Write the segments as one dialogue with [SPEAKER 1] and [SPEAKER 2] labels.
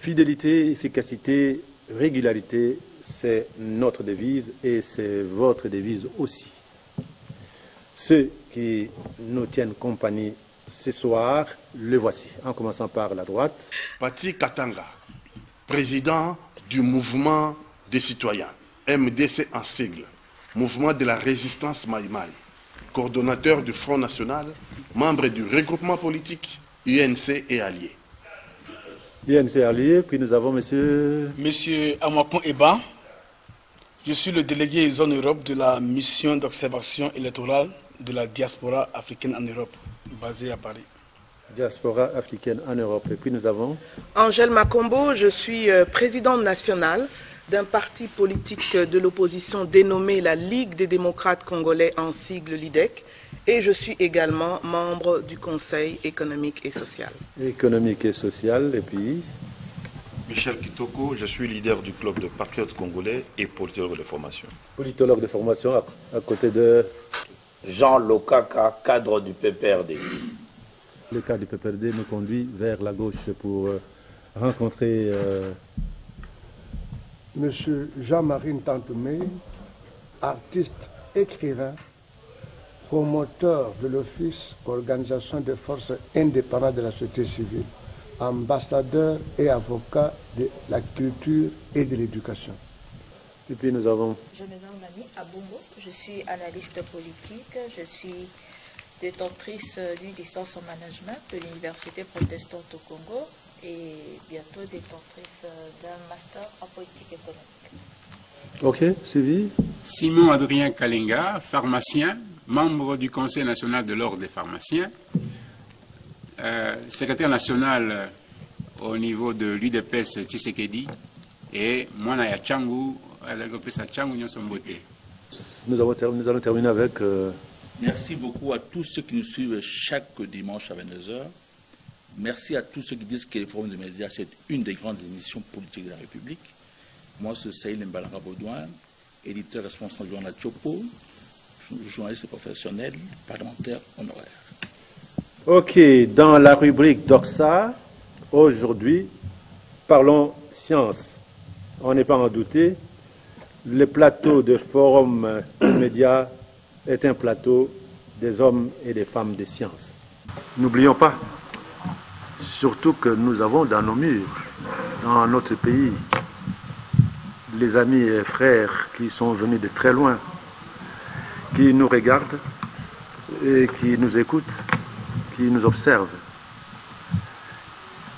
[SPEAKER 1] Fidélité, efficacité, régularité, c'est notre devise et c'est votre devise aussi. Ceux qui nous tiennent compagnie ce soir, le voici, en commençant par la droite.
[SPEAKER 2] Pati Katanga, président du mouvement des citoyens, MDC en sigle, mouvement de la résistance Maïmaï, coordonnateur du Front National, membre du regroupement politique UNC et alliés.
[SPEAKER 1] UNC alliés, puis nous avons monsieur
[SPEAKER 3] Amakon Eba. Je suis le délégué zone Europe de la mission d'observation électorale de la diaspora africaine en Europe, basée à Paris.
[SPEAKER 1] Diaspora africaine en Europe. Et puis nous avons
[SPEAKER 4] Angèle Makombo, je suis présidente nationale d'un parti politique de l'opposition dénommé la Ligue des démocrates congolais en sigle LIDEC et je suis également membre du Conseil économique et social.
[SPEAKER 1] Économique et social, et puis
[SPEAKER 5] Michel Kitoko, je suis leader du club de patriotes congolais et politologue de formation.
[SPEAKER 1] Politologue de formation à côté de
[SPEAKER 6] Jean Lokaka, cadre du PPRD.
[SPEAKER 1] Le cadre du PPRD nous conduit vers la gauche pour rencontrer
[SPEAKER 7] Monsieur Jean-Marie Ntantoumé, artiste, écrivain, promoteur de l'Office Organisation des forces indépendantes de la société civile, ambassadeur et avocat de la culture et de l'éducation.
[SPEAKER 1] Et puis nous avons
[SPEAKER 8] Je me nomme Mani Abongo, je suis analyste politique, je suis détentrice d'une licence en management de l'Université protestante au Congo et bientôt détentrice d'un master en politique économique.
[SPEAKER 1] Ok, suivi.
[SPEAKER 9] Simon Adrien Kalinga, pharmacien, membre du Conseil national de l'Ordre des pharmaciens, secrétaire national au niveau de l'UDPS Tshisekedi et Mwana ya Changu,
[SPEAKER 1] nous allons terminer avec...
[SPEAKER 10] Merci beaucoup à tous ceux qui nous suivent chaque dimanche à 22h. Merci à tous ceux qui disent que le Forum des médias, c'est une des grandes émissions politiques de la République. Moi, c'est Saïl Mbalara Baudouin, éditeur responsable du journal Chopo, journaliste professionnel, parlementaire honoraire.
[SPEAKER 1] Ok, dans la rubrique Doxa, aujourd'hui, parlons science. On n'est pas en douter. Le plateau de Forum Média est un plateau des hommes et des femmes de science. N'oublions pas, surtout que nous avons dans nos murs, dans notre pays, les amis et frères qui sont venus de très loin, qui nous regardent et qui nous écoutent, qui nous observent.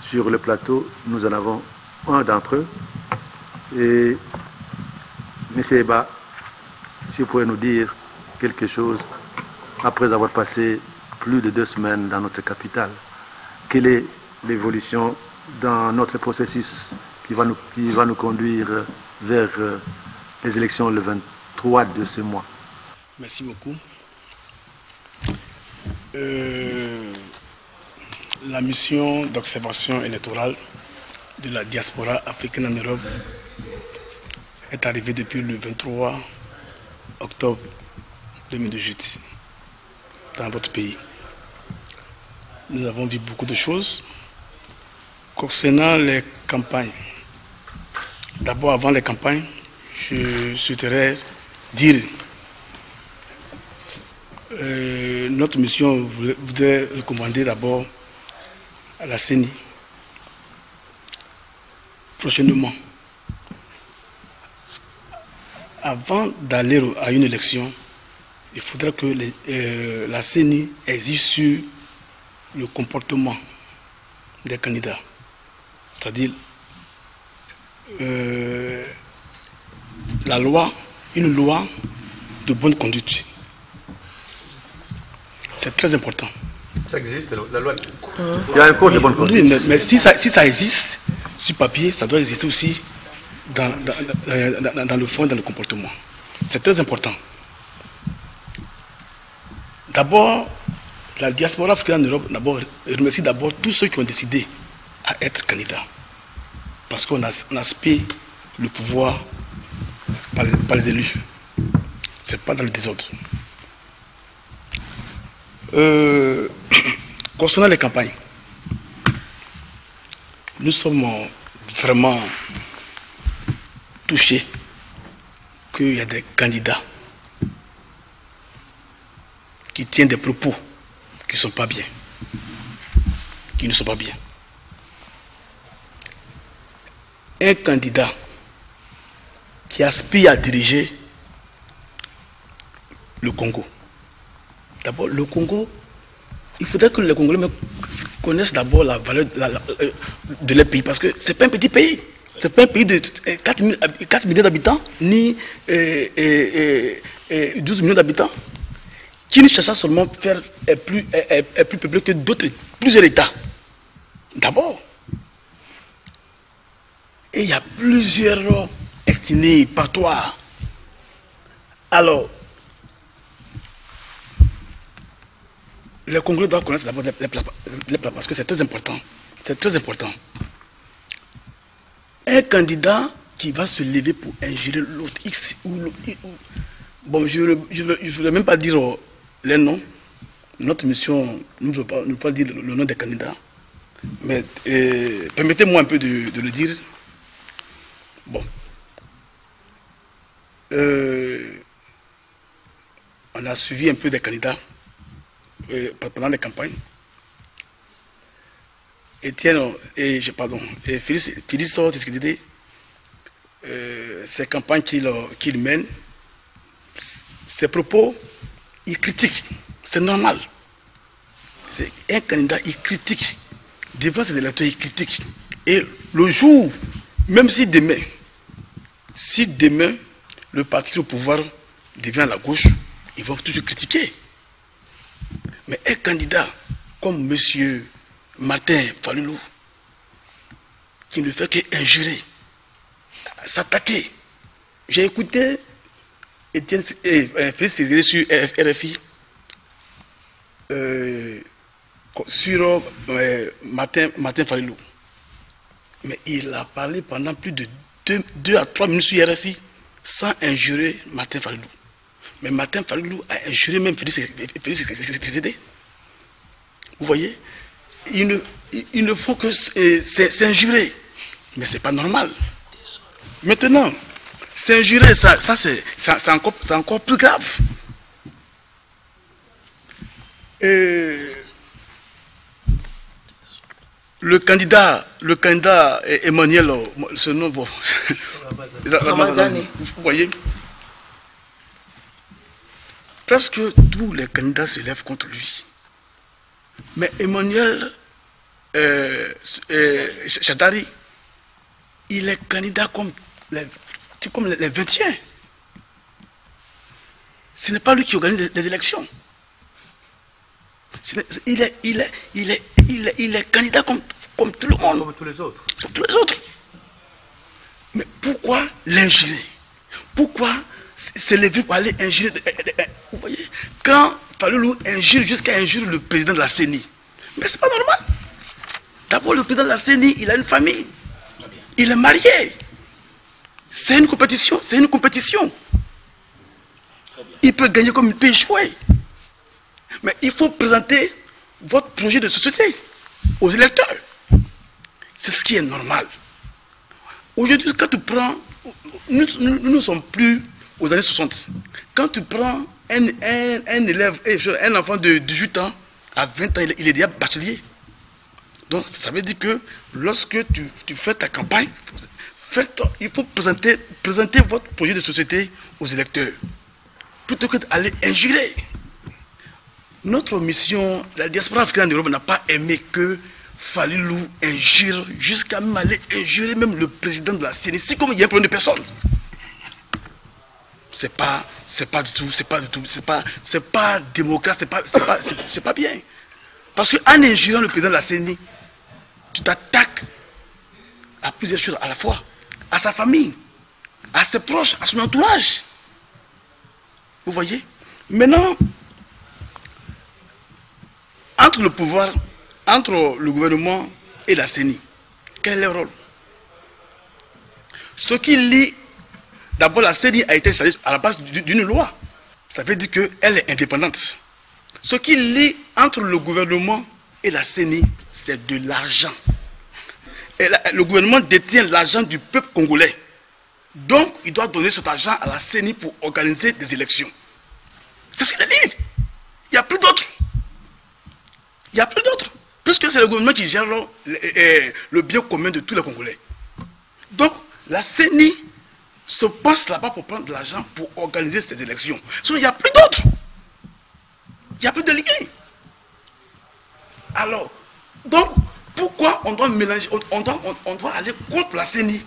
[SPEAKER 1] Sur le plateau, nous en avons un d'entre eux. Et M. Eba, si vous pouvez nous dire quelque chose après avoir passé plus de 2 semaines dans notre capitale. Quelle est l'évolution dans notre processus qui va nous conduire vers les élections le 23 de ce mois?
[SPEAKER 3] Merci beaucoup. La mission d'observation électorale de la diaspora africaine en Europe est arrivée depuis le 23 octobre 2018 dans votre pays. Nous avons vu beaucoup de choses concernant les campagnes. D'abord, avant les campagnes, je souhaiterais dire notre mission voudrait recommander d'abord à la CENI prochainement, avant d'aller à une élection, il faudrait que la CENI exige sur le comportement des candidats, c'est-à-dire une loi de bonne conduite. C'est très important.
[SPEAKER 1] Ça existe, la loi. Il y a un code de bonne conduite.
[SPEAKER 3] Oui, mais si ça existe sur papier, ça doit exister aussi dans le fond, dans le comportement. C'est très important. D'abord, la diaspora africaine en Europe remercie d'abord tous ceux qui ont décidé à être candidats. Parce qu'on aspire le pouvoir par les élus. Ce n'est pas dans le désordre. Concernant les campagnes, nous sommes vraiment touché qu'il y a des candidats qui tiennent des propos qui ne sont pas bien. Qui ne sont pas bien. Un candidat qui aspire à diriger le Congo. D'abord, le Congo, il faudrait que les Congolais connaissent d'abord la valeur de leur pays, parce que ce n'est pas un petit pays. Ce n'est pas un pays de 4 millions d'habitants, ni 12 millions d'habitants, qui ne cherche seulement faire plus peuplé que d'autres, plusieurs États. D'abord. Et il y a plusieurs ethnies, patois. Alors, les Congolais doivent connaître d'abord les plats, parce que c'est très important. C'est très important. Un candidat qui va se lever pour injurer l'autre X ou l'autre. Bon, je ne veux même pas dire les noms. Notre mission, nous ne pouvons pas dire le nom des candidats. Mais permettez-moi un peu de le dire. Bon. On a suivi un peu des candidats pendant les campagnes. Félix Tshisekedi, ces campagnes qu'il mène, ses propos, il critique. C'est normal. C'est un candidat, il critique. Devant ses électeurs, il critique. Et le jour, même si demain le parti au pouvoir devient à la gauche, ils vont toujours critiquer. Mais un candidat comme M. Martin Fayulu, qui ne fait qu'injurer, s'attaquer. J'ai écouté Félix Tshisekedi sur RFI sur Martin Fayulu. Mais il a parlé pendant plus de 2 à 3 minutes sur RFI sans injurer Martin Fayulu. Mais Martin Fayulu a injuré même Félix Tshisekedi. Vous voyez, il ne faut que s'injurer. Mais ce n'est pas normal. Maintenant, s'injurer, ça c'est encore plus grave. Le candidat Emmanuel, ce nom, bon, vous voyez, presque tous les candidats se lèvent contre lui. Mais Emmanuel Chadari, il est candidat comme les 21. Ce n'est pas lui qui organise les élections. Il est candidat comme tout le monde.
[SPEAKER 1] Comme tous les autres.
[SPEAKER 3] Comme tous les autres. Mais pourquoi l'injurer? Pourquoi se lever pour aller injurer? Vous voyez, quand Fayulu injure jusqu'à injurer le président de la CENI, mais c'est pas normal. D'abord, le président de la CENI, il a une famille. Il est marié. C'est une compétition. C'est une compétition. Il peut gagner comme il peut échouer. Mais il faut présenter votre projet de société aux électeurs. C'est ce qui est normal. Aujourd'hui, quand tu prends... Nous ne sommes plus aux années 60. Quand tu prends un élève, un enfant de 18 ans, à 20 ans, il est déjà bachelier. Donc, ça veut dire que lorsque tu fais ta campagne, il faut présenter votre projet de société aux électeurs. Plutôt que d'aller injurer. Notre mission, la diaspora africaine en Europe n'a pas aimé que Fayulu injure, jusqu'à même aller injurer même le président de la CENI. C'est comme il y a un problème de personne. C'est pas démocrate, c'est pas bien. Parce qu'en injurant le président de la CENI, tu t'attaques à plusieurs choses à la fois. À sa famille, à ses proches, à son entourage. Vous voyez? Maintenant, entre le pouvoir, entre le gouvernement et la CENI, quel est leur rôle? Ce qui lie, d'abord la CENI a été installée à la base d'une loi. Ça veut dire qu'elle est indépendante. Ce qui lie entre le gouvernement et la CENI, c'est de l'argent. le gouvernement détient l'argent du peuple congolais. Donc, il doit donner cet argent à la CENI pour organiser des élections. C'est ce qu'il dit. Il n'y a plus d'autres. Il n'y a plus d'autres. Puisque c'est le gouvernement qui gère le bien commun de tous les Congolais. Donc, la CENI se passe là-bas pour prendre de l'argent pour organiser ces élections. Sinon, il n'y a plus d'autres. Il n'y a plus de délégués. Alors, donc, pourquoi on doit mélanger, on doit aller contre la CENI?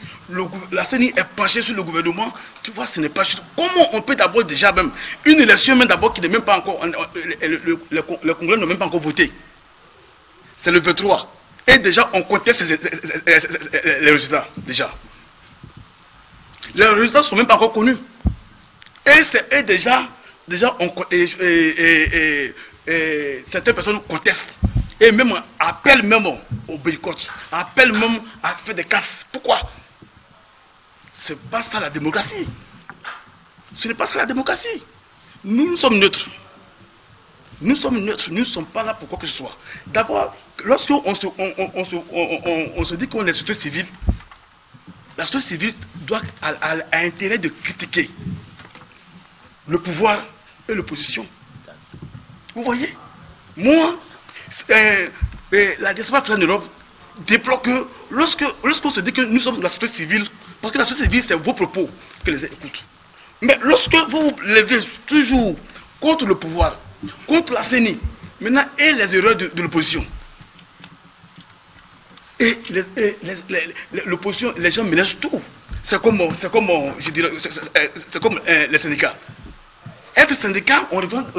[SPEAKER 3] La CENI est penchée sur le gouvernement. Tu vois, ce n'est pas juste. Comment on peut d'abord déjà même, une élection même d'abord qui n'est même pas encore, les Congolais n'ont même pas encore voté. C'est le 23. Et déjà, on conteste les résultats, déjà. Les résultats ne sont même pas encore connus. Et déjà certaines personnes contestent. Et même appellent même au boycott. Appellent même à faire des casses. Pourquoi? C'est pas ça la démocratie. Ce n'est pas ça la démocratie. Nous sommes neutres. Nous sommes neutres. Nous ne sommes pas là pour quoi que ce soit. D'abord, lorsqu'on se dit qu'on est société civile, la société civile a intérêt de critiquer le pouvoir et l'opposition. Vous voyez? Moi, la diaspora africaine en Europe déplore que lorsqu'on se dit que nous sommes la société civile, parce que la société civile, c'est vos propos que les gens écoutent. Mais lorsque vous vous levez toujours contre le pouvoir, contre la CENI, maintenant, et les erreurs de l'opposition, et l'opposition, les gens mélangent tout. C'est comme les syndicats. Être syndicat, on revendique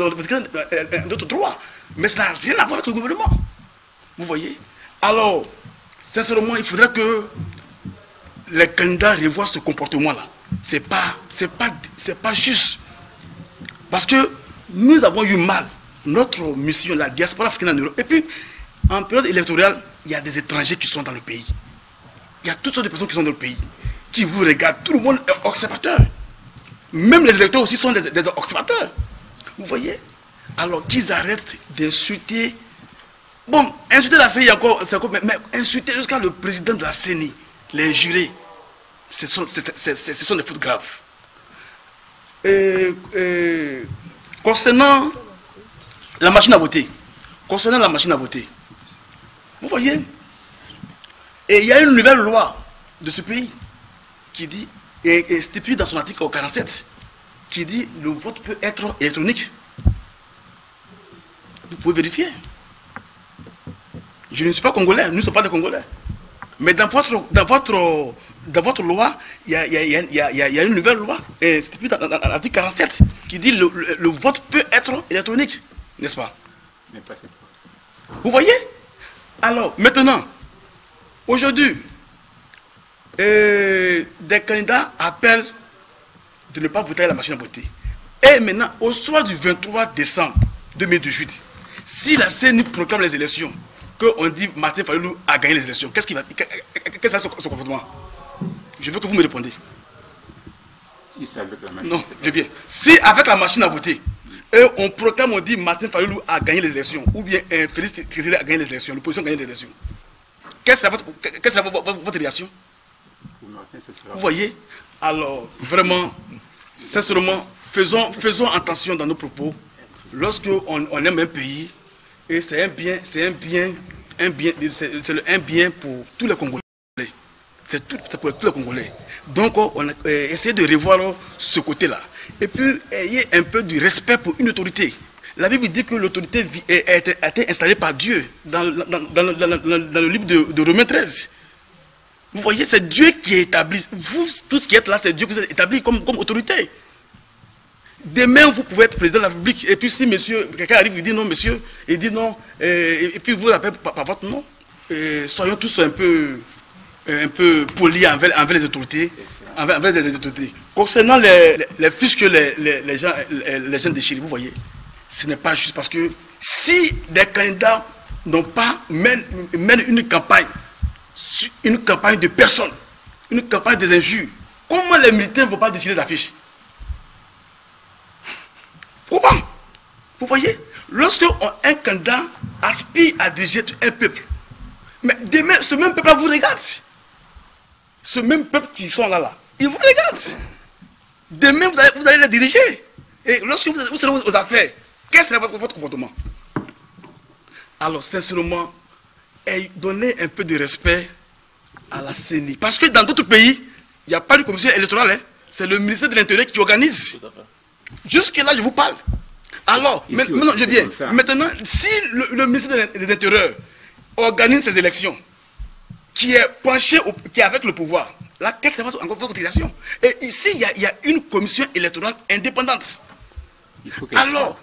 [SPEAKER 3] d'autres droits. Mais ça n'a rien à voir avec le gouvernement. Vous voyez? Alors, sincèrement, il faudrait que les candidats revoient ce comportement-là. C'est pas juste. Parce que nous avons eu mal. Notre mission, la diaspora africaine en Europe. Et puis, en période électorale, il y a des étrangers qui sont dans le pays. Il y a toutes sortes de personnes qui sont dans le pays, qui vous regardent. Tout le monde est observateur. Même les électeurs aussi sont des observateurs. Vous voyez? Alors qu'ils arrêtent d'insulter. Bon, insulter la CENI, mais insulter jusqu'à le président de la CENI, les jurés, ce sont des fautes graves. Concernant la machine à voter, vous voyez? Et il y a une nouvelle loi de ce pays qui dit, et stipule dans son article 47, qui dit le vote peut être électronique. Vous pouvez vérifier. Je ne suis pas congolais, nous ne sommes pas des Congolais. Mais dans votre loi, il y a une nouvelle loi, stipulée dans l'article 47, qui dit le vote peut être électronique, n'est-ce pas?
[SPEAKER 9] Mais pas cette fois.
[SPEAKER 3] Vous voyez? Alors, maintenant, aujourd'hui, des candidats appellent de ne pas voter à la machine à voter. Et maintenant, au soir du 23 décembre 2018, si la CENI proclame les élections, qu'on dit Martin Fayulu a gagné les élections, qu'est-ce que c'est son comportement? Je veux que vous me répondiez.
[SPEAKER 9] Si c'est avec la machine.
[SPEAKER 3] Non, je viens. Si avec la machine à voter, et on proclame, on dit Martin Fayulu a gagné les élections, ou bien Félix Tshisekedi a gagné les élections, l'opposition a gagné les élections, quelle sera votre réaction? Vous voyez? Alors, vraiment, sincèrement, faisons attention dans nos propos. Lorsqu'on aime un pays, et c'est un bien pour tous les Congolais. C'est pour tous les Congolais. Donc, on a essayé de revoir ce côté-là. Et puis, ayez un peu du respect pour une autorité. La Bible dit que l'autorité a été installée par Dieu dans le livre de Romains 13. Vous voyez, c'est Dieu qui est établi. Vous, tous qui êtes là, c'est Dieu qui vous a établi comme autorité. Demain, vous pouvez être président de la République. Et puis, si quelqu'un arrive, il dit non, monsieur, il dit non, et puis vous appelez par votre nom. Soyons tous un peu polis envers les autorités. Concernant les fiches que les gens déchirent, vous voyez, ce n'est pas juste parce que si des candidats mènent une campagne de personnes, une campagne des injures, comment les militaires ne vont pas déchirer la fiche? Comment? Vous voyez, lorsque un candidat aspire à diriger un peuple, Mais demain, ce même peuple vous regarde. Ce même peuple qui sont là, ils vous regardent. Demain, vous allez les diriger. Et lorsque vous serez aux affaires, quel sera votre comportement? Alors, sincèrement, donnez un peu de respect à la CENI. Parce que dans d'autres pays, il n'y a pas de commission électorale. Hein. C'est le ministère de l'Intérieur qui organise. Jusque-là, je vous parle. Alors, maintenant, je viens. Maintenant, si le ministère de l'Intérieur organise ces élections, qui est penché, qui est avec le pouvoir, là, qu'est-ce que c'est votre utilisation? Et ici, il y a une commission électorale indépendante. Alors,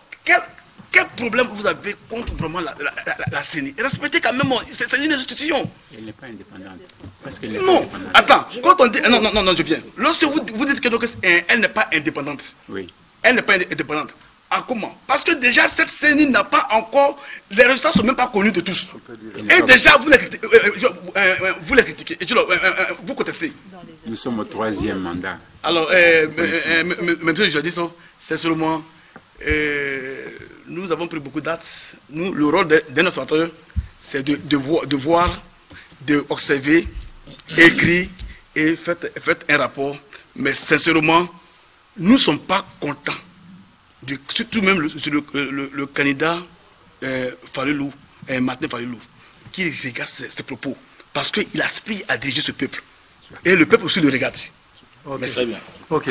[SPEAKER 3] quel problème vous avez contre vraiment la CENI? Respectez quand même, c'est une institution.
[SPEAKER 9] Elle n'est pas indépendante. Parce
[SPEAKER 3] non, attends, quand on dit... Non, je viens. Lorsque vous dites qu'elle n'est pas indépendante,
[SPEAKER 9] oui.
[SPEAKER 3] Elle n'est pas indépendante. Ah, comment? Parce que déjà, cette CENI n'a pas encore... Les résultats ne sont même pas connus de tous. Et déjà, vous les critiquez. Et vous contestez.
[SPEAKER 9] Nous sommes au 3e mandat.
[SPEAKER 3] Alors, monsieur je dis ça, c'est seulement... nous avons pris beaucoup de dates. Nous, le rôle d'un observateur, c'est de voir, d'observer, écrire et faire un rapport. Mais sincèrement, nous ne sommes pas contents. Surtout même le candidat Falilou, Martin Falilou, qui regarde ses propos. Parce qu'il aspire à diriger ce peuple. Et le peuple aussi le regarde.
[SPEAKER 1] Okay.
[SPEAKER 3] Merci. Très bien.
[SPEAKER 1] Ok.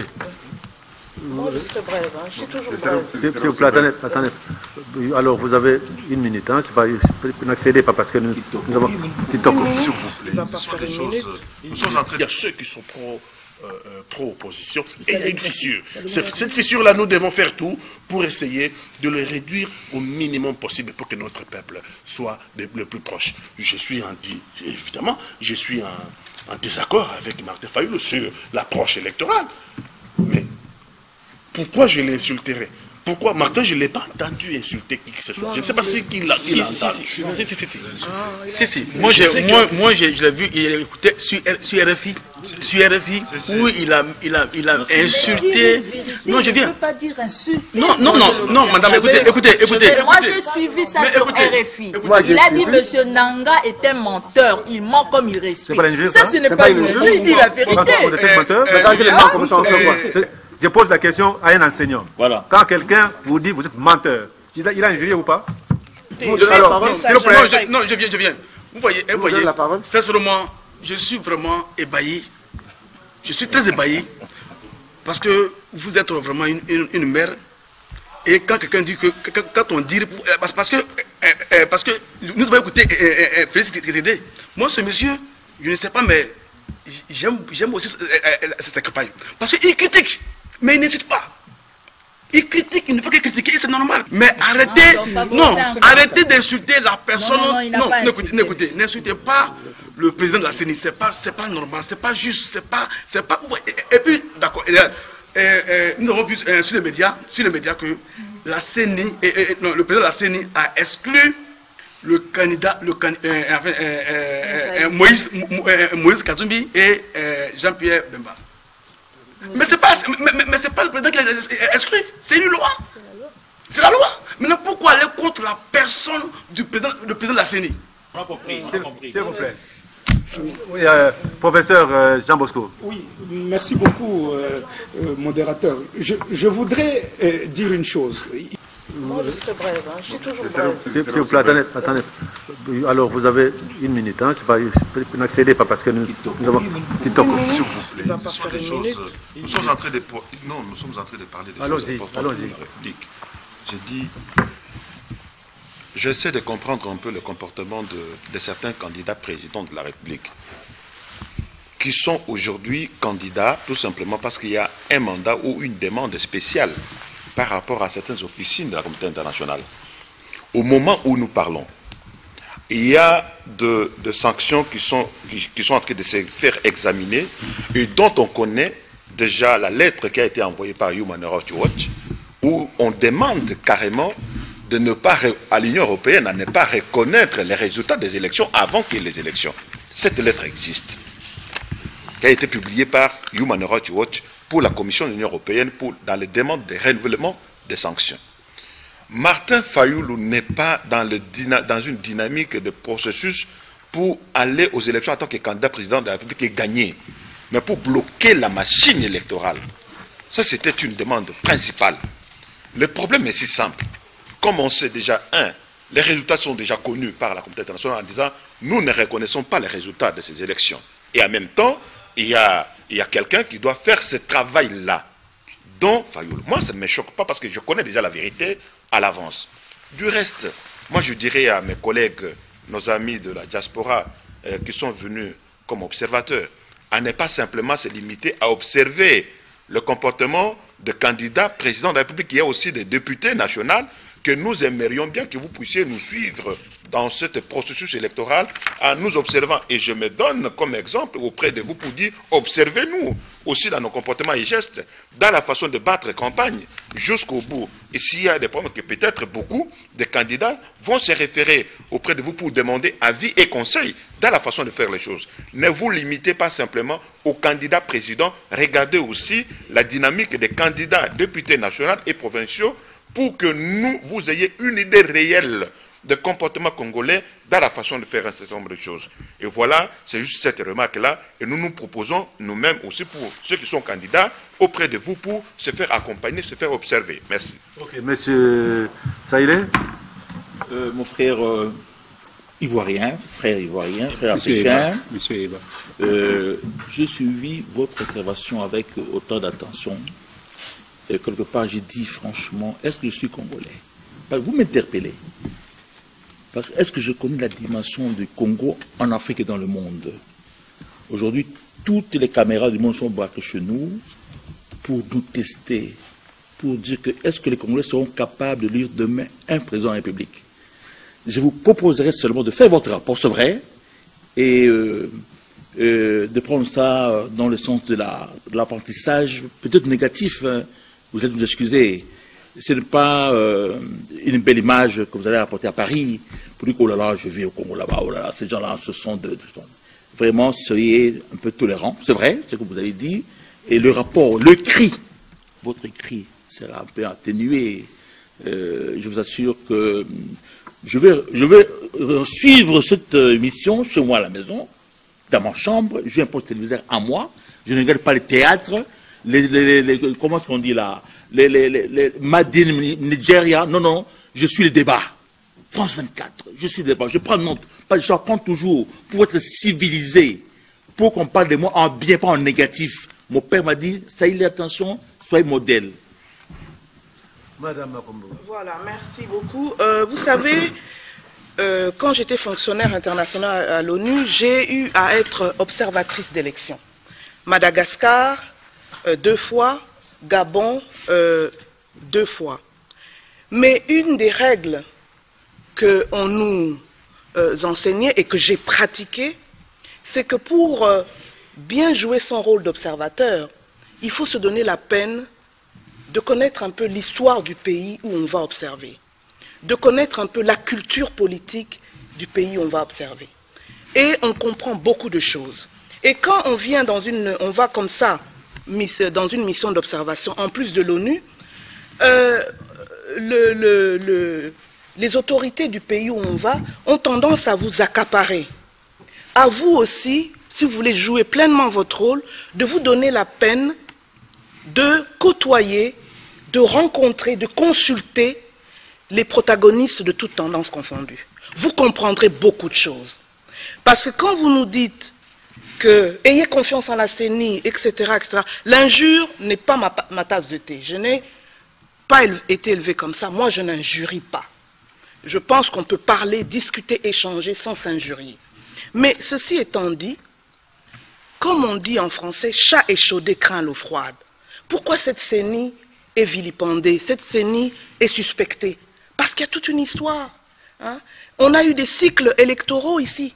[SPEAKER 4] Moi, je serai brève. Hein. Je suis toujours brève.
[SPEAKER 1] S'il vous plaît, attendez. Alors, vous avez une minute. Hein. N'accédez pas parce que nous avons...
[SPEAKER 2] S'il vous plaît. Nous sommes en train de dire ceux qui sont pro-opposition. Et il y a une fissure. Cette fissure-là, nous devons faire tout pour essayer de le réduire au minimum possible pour que notre peuple soit le plus proche. Évidemment, je suis en désaccord avec Martin Fayulu sur l'approche électorale. Mais pourquoi je l'insulterais? Pourquoi Martin, je ne l'ai pas entendu insulter qui que ce soit. Je ne sais pas si il l'a entendu.
[SPEAKER 3] Si. Moi, je l'ai vu, il a écouté sur RFI. Où il a insulté. Non, je viens.
[SPEAKER 8] Je ne veux pas dire insulte.
[SPEAKER 3] Non, madame, écoutez.
[SPEAKER 8] Moi, j'ai suivi ça sur RFI. Il a dit M. Nanga est un menteur. Il ment comme il respire. Ça, ce n'est pas une insulte. Il dit la vérité.
[SPEAKER 1] Je pose la question à un enseignant.
[SPEAKER 10] Voilà.
[SPEAKER 1] Quand quelqu'un vous dit vous êtes menteur, il a injurié ou pas?
[SPEAKER 3] Alors, non, je viens. Vous voyez, sincèrement, je suis vraiment ébahi. Je suis très ébahi parce que vous êtes vraiment une mère. Et quand quelqu'un dit que, quand on dit, parce que nous avons écouté Félix Tshisekedi. Moi, ce monsieur, je ne sais pas, mais j'aime aussi cette campagne. Parce qu'il critique, mais il n'insulte pas. Il critique, il ne faut que critiquer, c'est normal. Mais arrêtez d'insulter la personne. Non, n'écoutez, n'insultez pas le président de la CENI. C'est pas normal, c'est pas juste, c'est pas. Et puis, d'accord. Nous avons vu sur les médias que la CENI, le président de la CENI a exclu le candidat, Moïse Katumbi et Jean-Pierre Bemba. Mais c'est pas le président qui l'a exclu, c'est une loi. C'est la loi. Maintenant, pourquoi aller contre la personne du président de la CENI?
[SPEAKER 10] On a compris.
[SPEAKER 1] S'il vous plaît. Oui, professeur Jean Bosco.
[SPEAKER 11] Oui, merci beaucoup, modérateur. Je voudrais dire une chose.
[SPEAKER 4] Moi, je serai brève. Hein. Je suis toujours brève.
[SPEAKER 1] S'il vous plaît, attendez. Alors, vous avez une minute. Hein. N'accédez pas parce que nous avons...
[SPEAKER 2] Nous sommes en train de parler des choses importantes de la République. J'ai dit... J'essaie de comprendre un peu le comportement de certains candidats présidents de la République qui sont aujourd'hui candidats tout simplement parce qu'il y a un mandat ou une demande spéciale par rapport à certaines officines de la communauté internationale. Au moment où nous parlons, il y a de sanctions qui sont en train de se faire examiner et dont on connaît déjà la lettre qui a été envoyée par Human Rights Watch où on demande carrément de ne pas, à l'Union européenne, à ne pas reconnaître les résultats des élections avant qu'il y ait les élections. Cette lettre existe. Elle a été publiée par Human Rights Watch pour la Commission de l'Union européenne dans les demandes de renouvellement des sanctions. Martin Fayulu n'est pas dans une dynamique de processus
[SPEAKER 5] pour aller aux élections en tant que candidat président de la République et gagner, mais pour bloquer la machine électorale. Ça, c'était une demande principale. Le problème est si simple. Comme on sait déjà, les résultats sont déjà connus par la communauté internationale en disant « nous ne reconnaissons pas les résultats de ces élections ». Et en même temps, il y a quelqu'un qui doit faire ce travail-là. Donc, Fayoul, moi, ça ne me choque pas parce que je connais déjà la vérité à l'avance. Du reste, moi, je dirais à mes collègues, nos amis de la diaspora qui sont venus comme observateurs, à ne pas simplement se limiter à observer le comportement de candidats présidents de la République. Il y a aussi des députés nationaux que nous aimerions bien que vous puissiez nous suivre dans ce processus électoral en nous observant. Et je me donne comme exemple auprès de vous pour dire, observez-nous aussi dans nos comportements et gestes, dans la façon de battre campagne jusqu'au bout. Et s'il y a des problèmes que peut-être beaucoup de candidats vont se référer auprès de vous pour demander avis et conseils dans la façon de faire les choses. Ne vous limitez pas simplement aux candidats présidents, regardez aussi la dynamique des candidats députés nationaux et provinciaux pour que vous ayez une idée réelle de comportement congolais dans la façon de faire un certain nombre de choses. Et voilà, c'est juste cette remarque-là. Et nous nous proposons nous-mêmes aussi pour ceux qui sont candidats auprès de vous pour se faire accompagner, se faire observer. Merci.
[SPEAKER 1] Ok, monsieur Saïlé.
[SPEAKER 10] Mon frère ivoirien, frère africain.
[SPEAKER 9] Monsieur Eba.
[SPEAKER 10] J'ai suivi votre intervention avec autant d'attention. Et quelque part, j'ai dit franchement, est-ce que je suis congolais? Vous m'interpellez. Parce que est-ce que je connais la dimension du Congo en Afrique et dans le monde? Aujourd'hui, toutes les caméras du monde sont braquées chez nous pour nous tester, pour dire que est-ce que les Congolais seront capables de lire demain un président de la République? Je vous proposerai seulement de faire votre rapport, c'est vrai, et de prendre ça dans le sens de l'apprentissage, peut-être négatif, vous allez nous excuser. Ce n'est pas une belle image que vous allez apporter à Paris pour dire que oh là là, je vis au Congo là-bas, oh là là, ces gens-là, ce sont vraiment, soyez un peu tolérants, c'est vrai, c'est ce que vous avez dit, et le rapport, le cri, votre cri sera un peu atténué. Je vous assure que je vais suivre cette émission chez moi à la maison, dans ma chambre, j'ai un poste téléviseur à moi, je ne regarde pas le théâtre, comment est-ce qu'on dit là, les Madin Nigeria, non, je suis le débat. France 24, je suis le débat, je prends note, j'apprends toujours pour être civilisé, pour qu'on parle de moi en bien, pas en négatif. Mon père m'a dit, ça y est, attention, soyez modèle.
[SPEAKER 1] Madame Makombo.
[SPEAKER 4] Voilà, merci beaucoup. Vous savez, quand j'étais fonctionnaire international à l'ONU, j'ai eu à être observatrice d'élections. Madagascar, 2 fois, Gabon, 2 fois. Mais une des règles qu'on nous enseignait et que j'ai pratiquée, c'est que pour bien jouer son rôle d'observateur, il faut se donner la peine de connaître un peu l'histoire du pays où on va observer, de connaître un peu la culture politique du pays où on va observer. Et on comprend beaucoup de choses. Et quand on vient on va comme ça, dans une mission d'observation, en plus de l'ONU, les autorités du pays où on va ont tendance à vous accaparer. À vous aussi, si vous voulez jouer pleinement votre rôle, de vous donner la peine de côtoyer, de rencontrer, de consulter les protagonistes de toutes tendances confondues. Vous comprendrez beaucoup de choses. Parce que quand vous nous dites que ayez confiance en la CENI, etc., etc., l'injure n'est pas ma tasse de thé. Je n'ai pas été élevé comme ça. Moi, je n'injurie pas. Je pense qu'on peut parler, discuter, échanger sans s'injurier. Mais ceci étant dit, comme on dit en français, chat échaudé craint l'eau froide. Pourquoi cette CENI est vilipendée, cette CENI est suspectée? Parce qu'il y a toute une histoire. Hein. On a eu des cycles électoraux ici.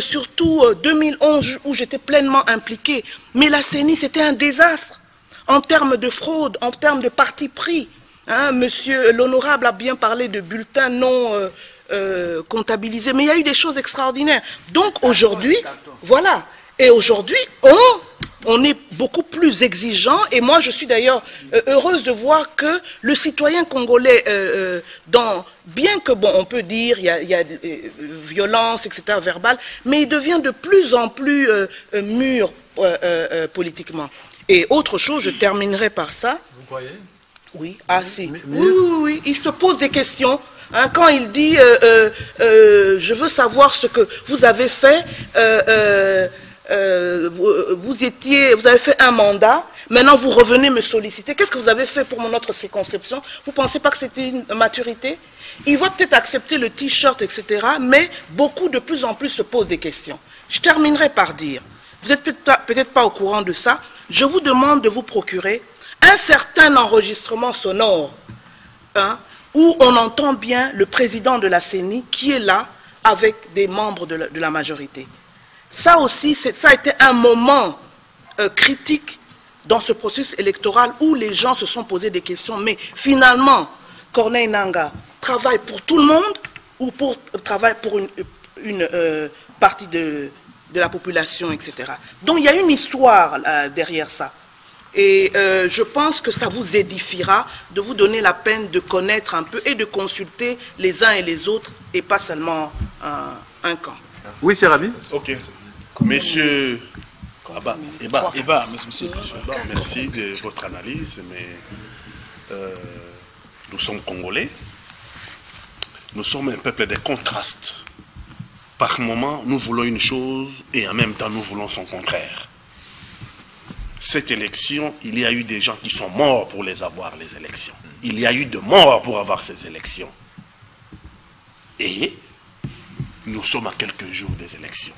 [SPEAKER 4] Surtout 2011 où j'étais pleinement impliquée. Mais la CENI, c'était un désastre en termes de fraude, en termes de parti pris. Hein, monsieur l'honorable a bien parlé de bulletins non comptabilisés, mais il y a eu des choses extraordinaires. Donc aujourd'hui, voilà. Et aujourd'hui, on est beaucoup plus exigeant, et moi je suis d'ailleurs heureuse de voir que le citoyen congolais, bien que bon, on peut dire il y a violence, etc., verbale, mais il devient de plus en plus mûr politiquement. Et autre chose, je terminerai par ça.
[SPEAKER 12] Vous croyez?
[SPEAKER 4] Oui, si. Oui, il se pose des questions. Hein, quand il dit je veux savoir ce que vous avez fait, vous avez fait un mandat, maintenant vous revenez me solliciter. Qu'est-ce que vous avez fait pour notre circonscription? Vous ne pensez pas que c'était une maturité? Il va peut-être accepter le t-shirt, etc., mais beaucoup de plus en plus se posent des questions. Je terminerai par dire, vous n'êtes peut-être pas au courant de ça, je vous demande de vous procurer un certain enregistrement sonore, hein, où on entend bien le président de la CENI qui est là avec des membres de la majorité. Ça aussi, ça a été un moment critique dans ce processus électoral où les gens se sont posés des questions. Mais finalement, Corneille Nangaa travaille pour tout le monde ou travaille pour une partie de la population, etc. Donc il y a une histoire derrière ça. Et je pense que ça vous édifiera de vous donner la peine de connaître un peu et de consulter les uns et les autres et pas seulement un camp.
[SPEAKER 1] Oui, cher ami.
[SPEAKER 2] Ok. Monsieur Eba, monsieur. Merci de votre analyse, mais nous sommes Congolais. Nous sommes un peuple de contrastes. Par moments, nous voulons une chose et en même temps, nous voulons son contraire. Cette élection, il y a eu des gens qui sont morts pour les avoir, les élections. Il y a eu de morts pour avoir ces élections. Et nous sommes à quelques jours des élections.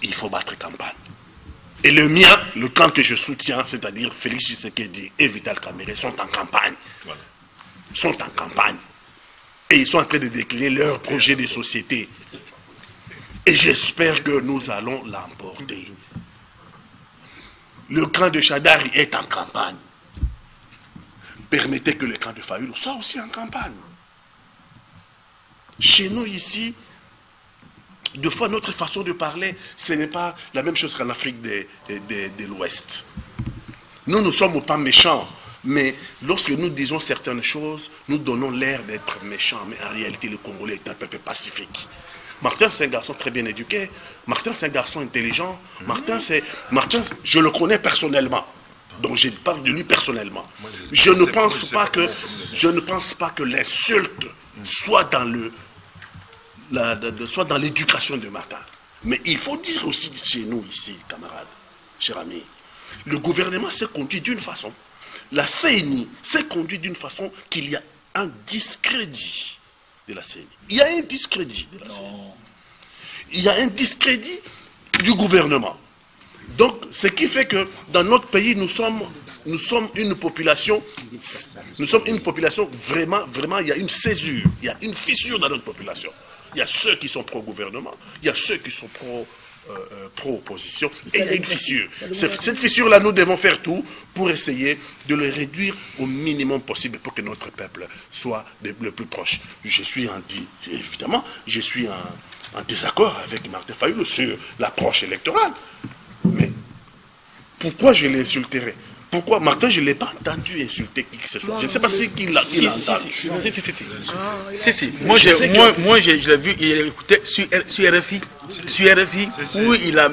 [SPEAKER 2] Il faut battre campagne. Et le mien, le camp que je soutiens, c'est-à-dire Félix Tshisekedi et Vital Kamerhe, sont en campagne. Voilà. Sont en campagne. Et ils sont en train de décliner leur projet de société. Et j'espère que nous allons l'emporter. Le camp de Chadari est en campagne. Permettez que le camp de Fayulu soit aussi en campagne. Chez nous ici, deux fois notre façon de parler, ce n'est pas la même chose qu'en Afrique de l'Ouest. Nous ne sommes pas méchants, mais lorsque nous disons certaines choses, nous donnons l'air d'être méchants, mais en réalité le Congolais est un peuple pacifique. Martin, c'est un garçon très bien éduqué. Martin, c'est un garçon intelligent. Martin, je le connais personnellement. Donc, je parle de lui personnellement. Je ne pense pas que l'insulte soit dans l'éducation de Martin. Mais il faut dire aussi chez nous, ici, camarades, chers amis, le gouvernement s'est conduit d'une façon. La CENI s'est conduite d'une façon qu'il y a un discrédit de la CENI. Il y a un discrédit de la CENI. Il y a un discrédit du gouvernement. Donc, ce qui fait que dans notre pays, nous sommes une population vraiment, il y a une césure, il y a une fissure dans notre population. Il y a ceux qui sont pro-gouvernement, il y a ceux qui sont pro-opposition, et il y a une fissure. Cette fissure-là, nous devons faire tout pour essayer de le réduire au minimum possible pour que notre peuple soit le plus proche. Évidemment, je suis en désaccord avec Martin Fayulu sur l'approche électorale. Mais pourquoi je l'insulterais? Pourquoi Martin, je ne l'ai pas entendu insulter qui que ce soit. Je ne sais pas si il l'a entendu.
[SPEAKER 3] Si. Moi, je l'ai vu, il écoutait sur RFI, où il a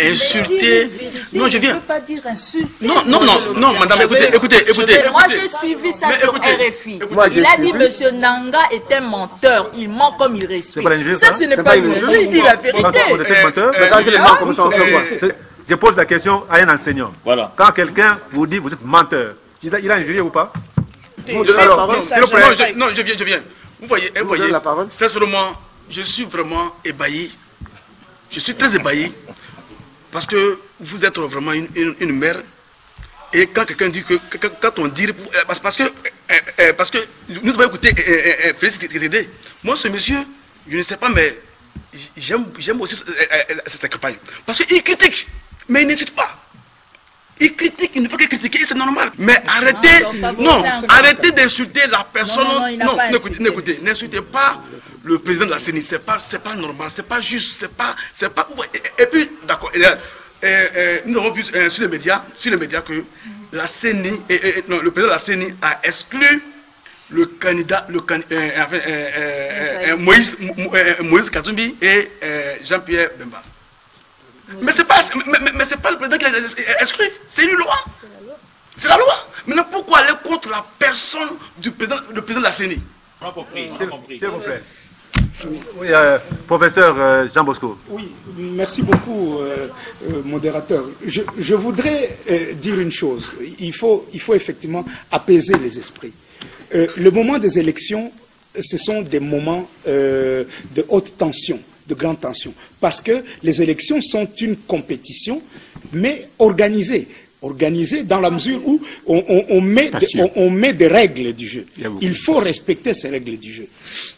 [SPEAKER 3] insulté. Non, je viens.
[SPEAKER 8] Je ne veux pas dire insulte.
[SPEAKER 3] Non, madame, écoutez.
[SPEAKER 8] Moi, j'ai suivi ça sur RFI. Il a dit M. Nangaa est un menteur. Il ment comme il respire. Ça, ce n'est pas une insulte. Il dit la vérité.
[SPEAKER 1] Je pose la question à un enseignant. Voilà. Quand quelqu'un vous dit vous êtes menteur, il a injurié ou pas?
[SPEAKER 3] Alors, s'il vous plaît. Non, je viens. Vous voyez, sincèrement, je suis vraiment ébahi. Je suis très ébahi. Parce que vous êtes vraiment une mère. Et quand quelqu'un dit que, quand on dit, parce que nous avons écouté Félix Tshisekedi. Moi, ce monsieur, je ne sais pas, mais j'aime aussi cette campagne. Parce qu'il critique. Mais il n'insulte pas. Il critique, il ne faut que critiquer, c'est normal. Mais arrêtez d'insulter la personne. Non, écoutez, n'insultez pas le président de la CENI. C'est pas normal, c'est pas juste, c'est pas. Et puis, d'accord, nous avons vu sur les médias que la CENI, le président de la CENI a exclu le candidat, Moïse Katumbi et Jean-Pierre Bemba. Mais c'est pas le président qui l'a exclu, c'est une loi. C'est la loi. Maintenant, pourquoi aller contre la personne du président de la CENI?
[SPEAKER 10] On a compris.
[SPEAKER 1] S'il vous plaît. Oui, professeur Jean Bosco.
[SPEAKER 11] Oui, merci beaucoup, modérateur. Je voudrais dire une chose. Il faut effectivement apaiser les esprits. Le moment des élections, ce sont des moments de haute tension, de grande tension, parce que les élections sont une compétition, mais organisée dans la mesure où on met des règles du jeu. Il faut respecter ces règles du jeu.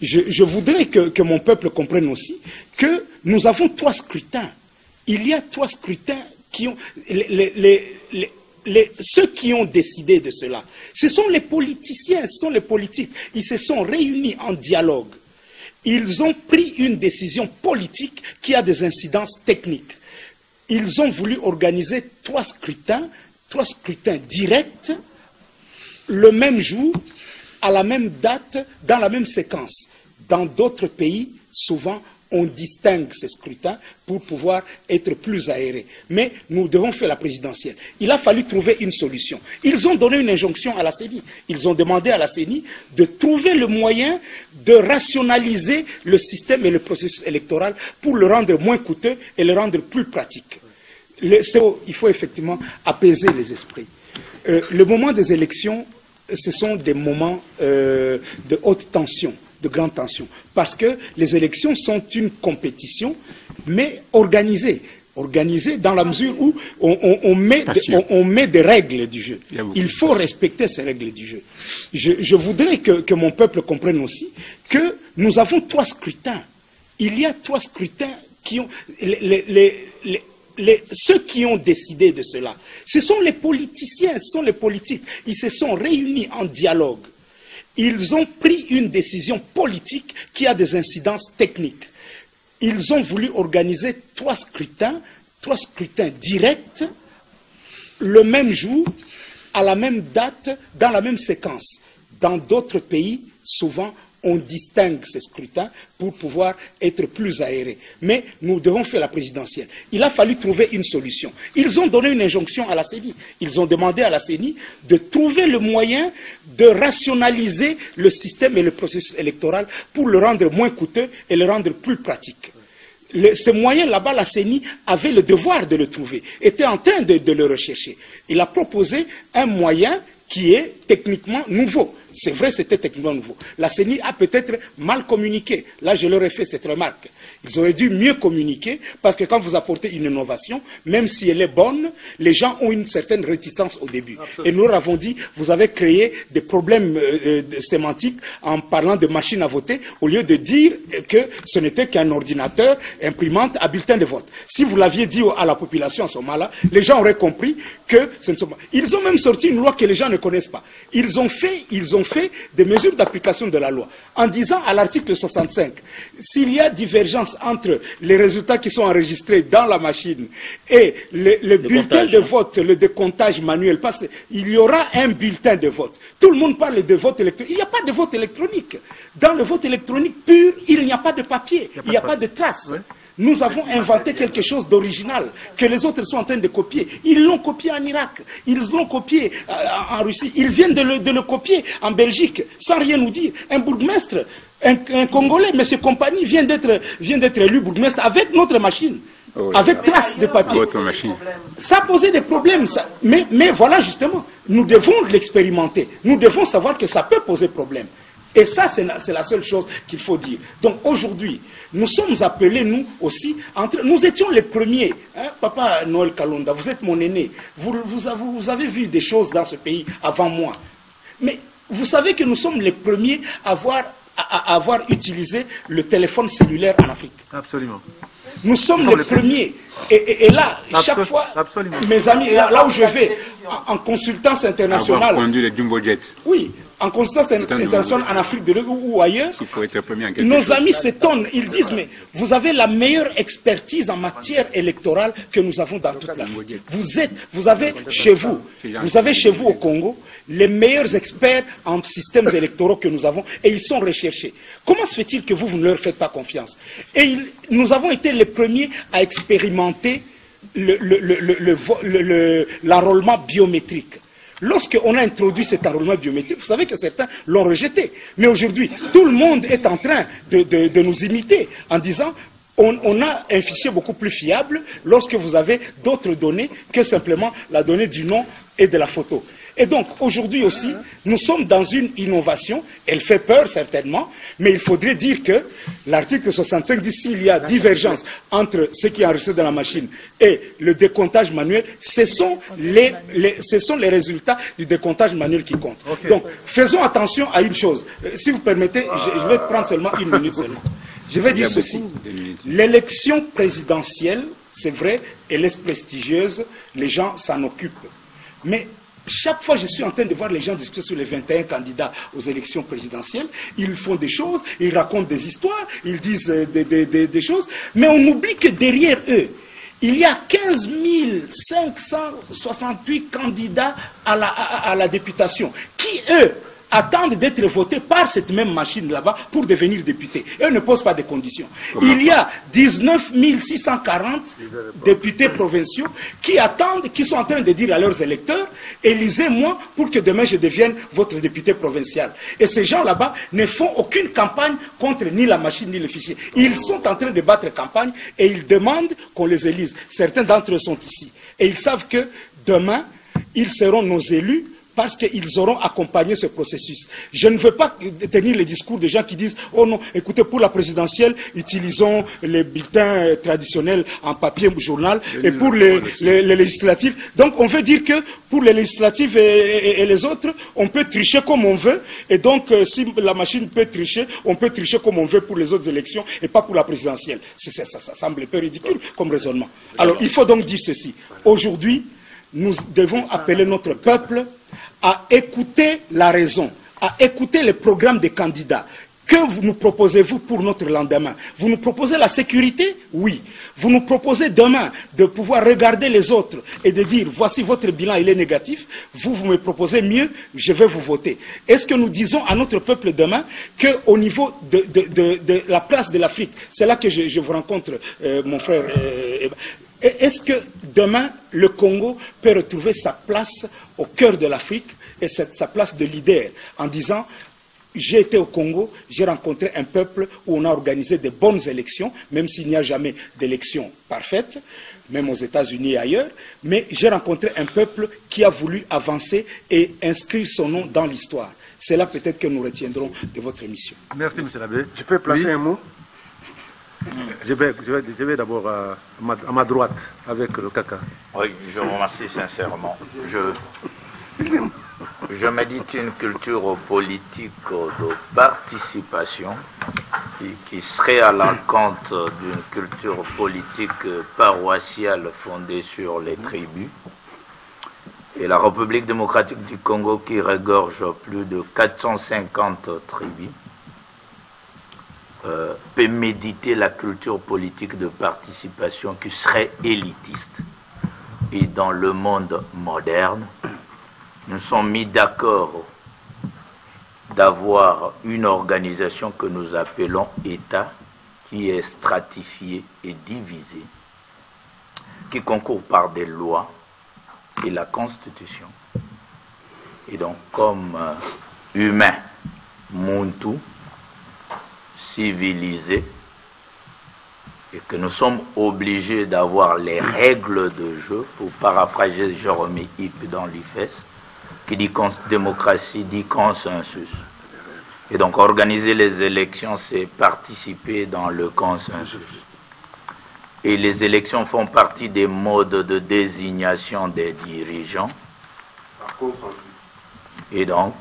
[SPEAKER 11] Je voudrais que mon peuple comprenne aussi que nous avons 3 scrutins. Il y a 3 scrutins qui ont... ceux qui ont décidé de cela, ce sont les politiciens, ce sont les politiques. Ils se sont réunis en dialogue. Ils ont pris une décision politique qui a des incidences techniques. Ils ont voulu organiser 3 scrutins directs, le même jour, à la même date, dans la même séquence. Dans d'autres pays, souvent, on distingue ces scrutins pour pouvoir être plus aérés. Mais nous devons faire la présidentielle. Il a fallu trouver une solution. Ils ont donné une injonction à la CENI. Ils ont demandé à la CENI de trouver le moyen de rationaliser le système et le processus électoral pour le rendre moins coûteux et le rendre plus pratique. Il faut effectivement apaiser les esprits. Le moment des élections, ce sont des moments de haute tension, de grande tension, parce que les élections sont une compétition, mais organisée dans la mesure où on met des règles du jeu. Il faut respecter ces règles du jeu. Je voudrais que mon peuple comprenne aussi que nous avons 3 scrutins. Il y a 3 scrutins qui ont... ceux qui ont décidé de cela, ce sont les politiciens, ce sont les politiques. Ils se sont réunis en dialogue. Ils ont pris une décision politique qui a des incidences techniques. Ils ont voulu organiser 3 scrutins directs, le même jour, à la même date, dans la même séquence. Dans d'autres pays, souvent, on distingue ces scrutins pour pouvoir être plus aérés. Mais nous devons faire la présidentielle. Il a fallu trouver une solution. Ils ont donné une injonction à la CENI. Ils ont demandé à la CENI de trouver le moyen de rationaliser le système et le processus électoral pour le rendre moins coûteux et le rendre plus pratique. Ce moyen là-bas, la CENI avait le devoir de le trouver, était en train de le rechercher. Il a proposé un moyen qui est techniquement nouveau. C'est vrai, c'était techniquement nouveau. La CENI a peut-être mal communiqué. Là, je leur ai fait cette remarque. Ils auraient dû mieux communiquer, parce que quand vous apportez une innovation, même si elle est bonne, les gens ont une certaine réticence au début. Absolument. Et nous leur avons dit, vous avez créé des problèmes sémantiques en parlant de machine à voter, au lieu de dire que ce n'était qu'un ordinateur, imprimante à bulletin de vote. Si vous l'aviez dit à la population à ce moment-là, les gens auraient compris que ce ne sont pas... Ils ont même sorti une loi que les gens ne connaissent pas. Ils ont fait des mesures d'application de la loi, en disant à l'article 65, s'il y a divergence entre les résultats qui sont enregistrés dans la machine et le bulletin de vote, le décomptage manuel, parce qu'il y aura un bulletin de vote. Tout le monde parle de vote électronique. Il n'y a pas de vote électronique. Dans le vote électronique pur, il n'y a pas de papier, il n'y a pas de traces. Oui. Nous avons inventé quelque chose d'original que les autres sont en train de copier. Ils l'ont copié en Irak, ils l'ont copié en Russie, ils viennent de le copier en Belgique, sans rien nous dire. Un bourgmestre, un Congolais, M. Compagnie, vient d'être élu bourgmestre avec notre machine, avec traces de papier. Ça a posé des problèmes, ça. Mais voilà justement, nous devons l'expérimenter. Nous devons savoir que ça peut poser problème. Et ça, c'est la seule chose qu'il faut dire. Donc aujourd'hui, nous sommes appelés, nous aussi, nous étions les premiers. Hein, Papa Noël Kalonda, vous êtes mon aîné. Vous avez vu des choses dans ce pays avant moi. Mais vous savez que nous sommes les premiers à avoir utilisé le téléphone cellulaire en Afrique. Absolument. Nous sommes les premiers. Et là, chaque fois, mes amis, là où je vais, en consultance internationale...
[SPEAKER 9] Avoir conduit les Jumbo Jet.
[SPEAKER 11] Oui. en consultation internationale en Afrique de l'Ouest ou ailleurs,
[SPEAKER 9] faut être premier en quelque
[SPEAKER 11] nos
[SPEAKER 9] chose.
[SPEAKER 11] amis s'étonnent. Ils disent, mais vous avez la meilleure expertise en matière électorale que nous avons dans toute l'Afrique. Vous avez chez vous au Congo les meilleurs experts en systèmes électoraux que nous avons et ils sont recherchés. Comment se fait-il que vous ne leur faites pas confiance? Et nous avons été les premiers à expérimenter l'enrôlement biométrique. Lorsqu'on a introduit cet enrôlement biométrique, vous savez que certains l'ont rejeté. Mais aujourd'hui, tout le monde est en train de nous imiter en disant on a un fichier beaucoup plus fiable lorsque vous avez d'autres données que simplement la donnée du nom et de la photo. Et donc, aujourd'hui aussi, nous sommes dans une innovation, elle fait peur certainement, mais il faudrait dire que l'article 65 dit s'il y a divergence entre ce qui est enregistré dans la machine et le décomptage manuel, ce sont les résultats du décomptage manuel qui comptent. Okay. Donc, faisons attention à une chose. Si vous permettez, je vais prendre seulement une minute seulement. Je vais dire ceci. L'élection présidentielle, c'est vrai, elle est prestigieuse, les gens s'en occupent. Mais chaque fois, je suis en train de voir les gens discuter sur les 21 candidats aux élections présidentielles. Ils font des choses, ils racontent des histoires, ils disent des choses, mais on oublie que derrière eux, il y a 15 568 candidats à la députation qui, eux, attendent d'être votés par cette même machine là-bas pour devenir députés. Eux ne posent pas de conditions. Il y a 19 640 députés provinciaux qui attendent, qui sont en train de dire à leurs électeurs, élisez-moi pour que demain je devienne votre député provincial. Et ces gens là-bas ne font aucune campagne contre ni la machine ni le fichier. Ils sont en train de battre campagne et ils demandent qu'on les élise. Certains d'entre eux sont ici. Et ils savent que demain, ils seront nos élus parce qu'ils auront accompagné ce processus. Je ne veux pas tenir les discours des gens qui disent « Oh non, écoutez, pour la présidentielle, utilisons les bulletins traditionnels en papier ou journal, et pour les législatives. » Donc, on veut dire que pour les législatives et les autres, on peut tricher comme on veut, et donc, si la machine peut tricher, on peut tricher comme on veut pour les autres élections, et pas pour la présidentielle. Ça semble un peu ridicule comme raisonnement. Alors, il faut donc dire ceci. Aujourd'hui, nous devons appeler notre peuple à écouter la raison, à écouter les programmes des candidats. Que nous proposez-vous pour notre lendemain? Vous nous proposez la sécurité? Oui. Vous nous proposez demain de pouvoir regarder les autres et de dire, voici votre bilan, il est négatif, vous me proposez mieux, je vais vous voter. Est-ce que nous disons à notre peuple demain qu'au niveau de la place de l'Afrique, c'est là que je vous rencontre, mon frère, est-ce que demain, le Congo peut retrouver sa place au cœur de l'Afrique et sa place de leader en disant j'ai été au Congo, j'ai rencontré un peuple où on a organisé de bonnes élections, même s'il n'y a jamais d'élections parfaites, même aux États-Unis et ailleurs, mais j'ai rencontré un peuple qui a voulu avancer et inscrire son nom dans l'histoire. C'est là peut-être que nous retiendrons de votre émission.
[SPEAKER 1] Merci, M. l'abbé.
[SPEAKER 7] Je peux placer un mot?
[SPEAKER 1] Je vais d'abord à ma droite avec le caca.
[SPEAKER 6] Oui, je vous remercie sincèrement. Je médite une culture politique de participation qui serait à l'encontre d'une culture politique paroissiale fondée sur les tribus. Et la République démocratique du Congo qui regorge plus de 450 tribus peut méditer la culture politique de participation qui serait élitiste. Et dans le monde moderne, nous sommes mis d'accord d'avoir une organisation que nous appelons État, qui est stratifiée et divisée, qui concourt par des lois et la Constitution. Et donc, comme humain, Muntu, civilisé, et que nous sommes obligés d'avoir les règles de jeu, pour paraphraser Jérémie Hipp dans l'IFES, qui dit démocratie, dit consensus. Et donc organiser les élections, c'est participer dans le consensus. Et les élections font partie des modes de désignation des dirigeants. Et donc,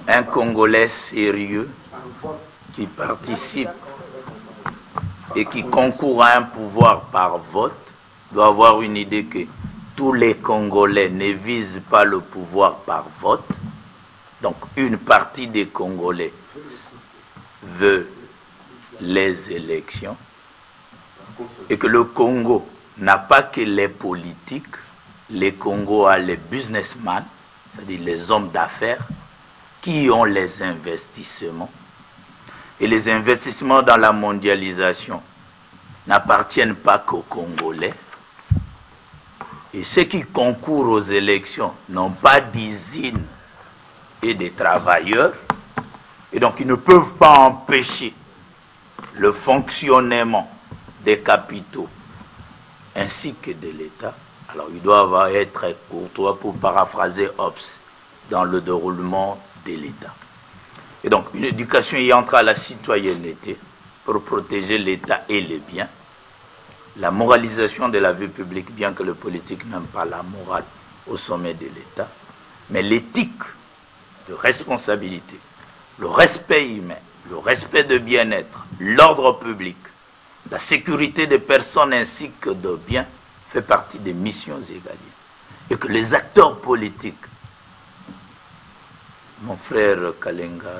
[SPEAKER 6] un Congolais sérieux qui participe et qui concourt à un pouvoir par vote doit avoir une idée que tous les Congolais ne visent pas le pouvoir par vote. Donc une partie des Congolais veut les élections. Et que le Congo n'a pas que les politiques, le Congo a les businessmen, c'est-à-dire les hommes d'affaires, qui ont les investissements. Et les investissements dans la mondialisation n'appartiennent pas qu'aux Congolais. Et ceux qui concourent aux élections n'ont pas d'usines et des travailleurs. Et donc ils ne peuvent pas empêcher le fonctionnement des capitaux ainsi que de l'État. Alors ils doivent être courtois, pour paraphraser Hobbes, dans le déroulement de l'État. Et donc une éducation y entre à la citoyenneté pour protéger l'État et les biens. La moralisation de la vie publique, bien que le politique n'aime pas la morale au sommet de l'État, mais l'éthique de responsabilité, le respect humain, le respect de bien-être, l'ordre public, la sécurité des personnes ainsi que de biens fait partie des missions égalières. Et que les acteurs politiques, mon frère Kalenga,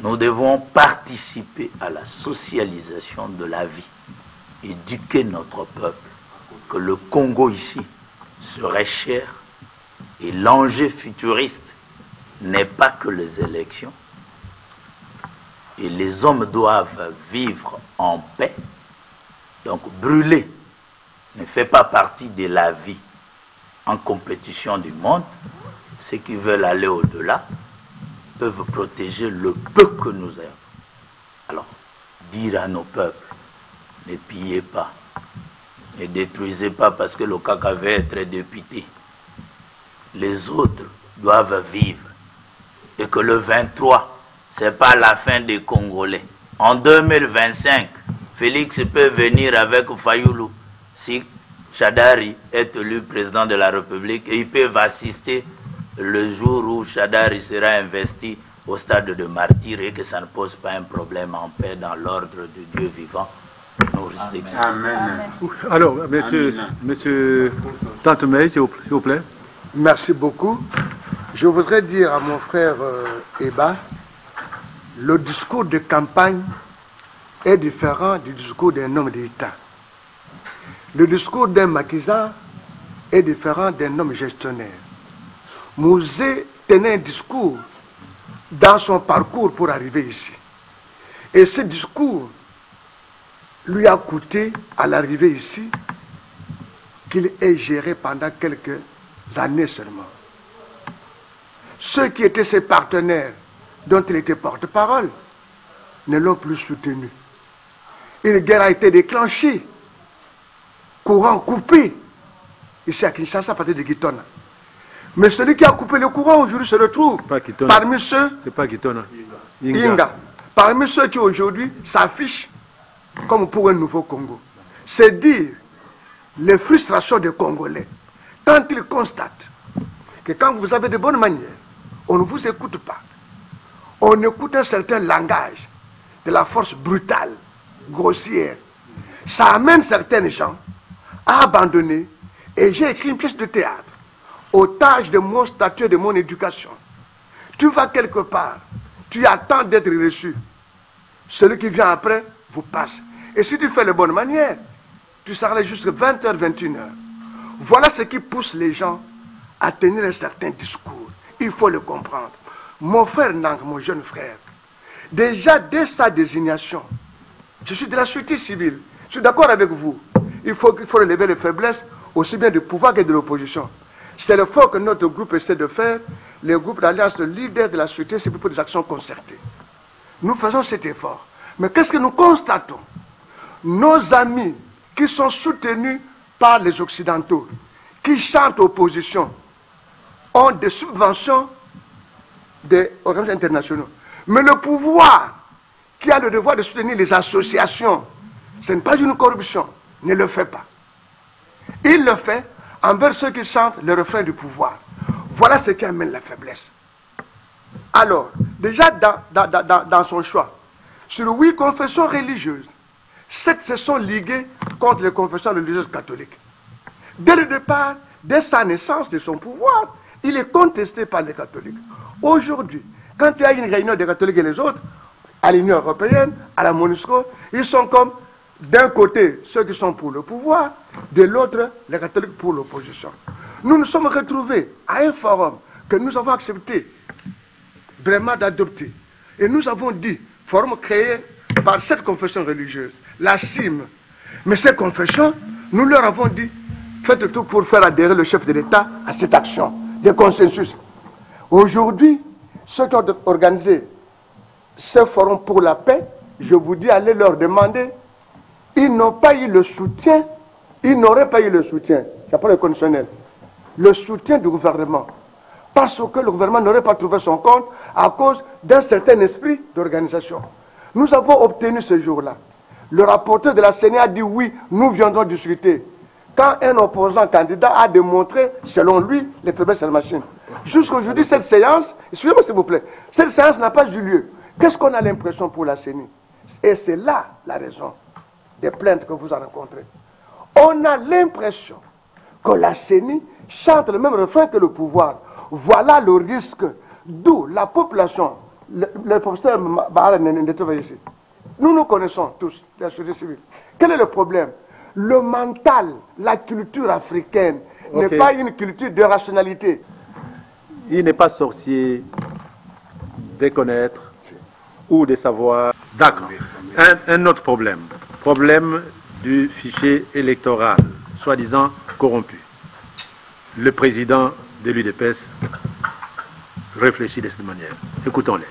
[SPEAKER 6] nous devons participer à la socialisation de la vie, éduquer notre peuple, que le Congo ici serait cher et l'enjeu futuriste n'est pas que les élections. Et les hommes doivent vivre en paix. Donc brûler ne fait pas partie de la vie en compétition du monde. Ceux qui veulent aller au-delà peuvent protéger le peu que nous avons. Alors, dire à nos peuples, ne pillez pas, ne détruisez pas parce que le CAC veut être député. Les autres doivent vivre. Et que le 23, ce n'est pas la fin des Congolais. En 2025, Félix peut venir avec Fayoulou si Chadari est élu président de la République et ils peuvent assister le jour où Chadari sera investi au stade de martyr et que ça ne pose pas un problème en paix dans l'ordre de Dieu vivant.
[SPEAKER 1] Amen. Alors, monsieur Tantemey, s'il vous plaît.
[SPEAKER 7] Merci beaucoup. Je voudrais dire à mon frère Eba, le discours de campagne est différent du discours d'un homme d'État. Le discours d'un maquisard est différent d'un homme gestionnaire. Mouzé tenait un discours dans son parcours pour arriver ici. Et ce discours lui a coûté, à l'arrivée ici, qu'il ait géré pendant quelques années seulement. Ceux qui étaient ses partenaires, dont il était porte-parole, ne l'ont plus soutenu. Une guerre a été déclenchée, courant coupé, ici à Kinshasa, à partir de Gitona. Mais celui qui a coupé le courant aujourd'hui se retrouve parmi ceux...
[SPEAKER 1] C'est pas Gitona.
[SPEAKER 7] Inga. Parmi ceux qui aujourd'hui s'affichent comme pour un nouveau Congo. C'est dire les frustrations des Congolais. Quand ils constatent que quand vous avez de bonnes manières, on ne vous écoute pas. On écoute un certain langage de la force brutale, grossière. Ça amène certains gens à abandonner. Et j'ai écrit une pièce de théâtre, otage de mon statut et de mon éducation. Tu vas quelque part, tu attends d'être reçu. Celui qui vient après vous passe. Et si tu fais les bonnes manières, tu seras là jusqu'à 20h, 21h. Voilà ce qui pousse les gens à tenir un certain discours. Il faut le comprendre. Mon frère Nang, mon jeune frère, déjà dès sa désignation, je suis de la société civile, je suis d'accord avec vous. Il faut relever les faiblesses aussi bien du pouvoir que de l'opposition. C'est l'effort que notre groupe essaie de faire, le groupe d'Alliance leader de la société civile pour des actions concertées. Nous faisons cet effort. Mais qu'est-ce que nous constatons? Nos amis qui sont soutenus par les Occidentaux, qui chantent opposition, ont des subventions des organismes internationaux. Mais le pouvoir qui a le devoir de soutenir les associations, ce n'est pas une corruption, ne le fait pas. Il le fait envers ceux qui chantent le refrain du pouvoir. Voilà ce qui amène la faiblesse. Alors, déjà dans son choix, sur 8 confessions religieuses, 7 se sont liguées contre les confessions religieuses catholiques. Dès le départ, dès sa naissance de son pouvoir, il est contesté par les catholiques. Aujourd'hui, quand il y a une réunion des catholiques et les autres, à l'Union européenne, à la MONUSCO, ils sont comme d'un côté ceux qui sont pour le pouvoir, de l'autre les catholiques pour l'opposition. Nous nous sommes retrouvés à un forum que nous avons accepté vraiment d'adopter. Et nous avons dit, forum créé par cette confession religieuse, la CIM. Mais ces confessions, nous leur avons dit, faites tout pour faire adhérer le chef de l'État à cette action de consensus. Aujourd'hui, ceux qui ont organisé ce forum pour la paix, je vous dis, allez leur demander, ils n'ont pas eu le soutien, ils n'auraient pas eu le soutien, c'est pas le conditionnel, le soutien du gouvernement. Parce que le gouvernement n'aurait pas trouvé son compte à cause d'un certain esprit d'organisation. Nous avons obtenu ce jour-là. Le rapporteur de la CENI a dit oui, nous viendrons discuter. Quand un opposant candidat a démontré, selon lui, les faiblesses de la machine. Jusqu'aujourd'hui, cette séance, excusez-moi s'il vous plaît, cette séance n'a pas eu lieu. Qu'est-ce qu'on a l'impression pour la CENI? Et c'est là la raison des plaintes que vous en rencontrez. On a l'impression que la CENI chante le même refrain que le pouvoir. Voilà le risque d'où la population, le professeur Bahara n'est pas ici. Nous connaissons tous la société civile. Quel est le problème? Le mental, la culture africaine n'est pas une culture de rationalité.
[SPEAKER 1] Il n'est pas sorcier de connaître ou de savoir. D'accord. Un autre problème. Problème du fichier électoral, soi-disant corrompu. Le président de l'UDPS réfléchit de cette manière. Écoutons-les.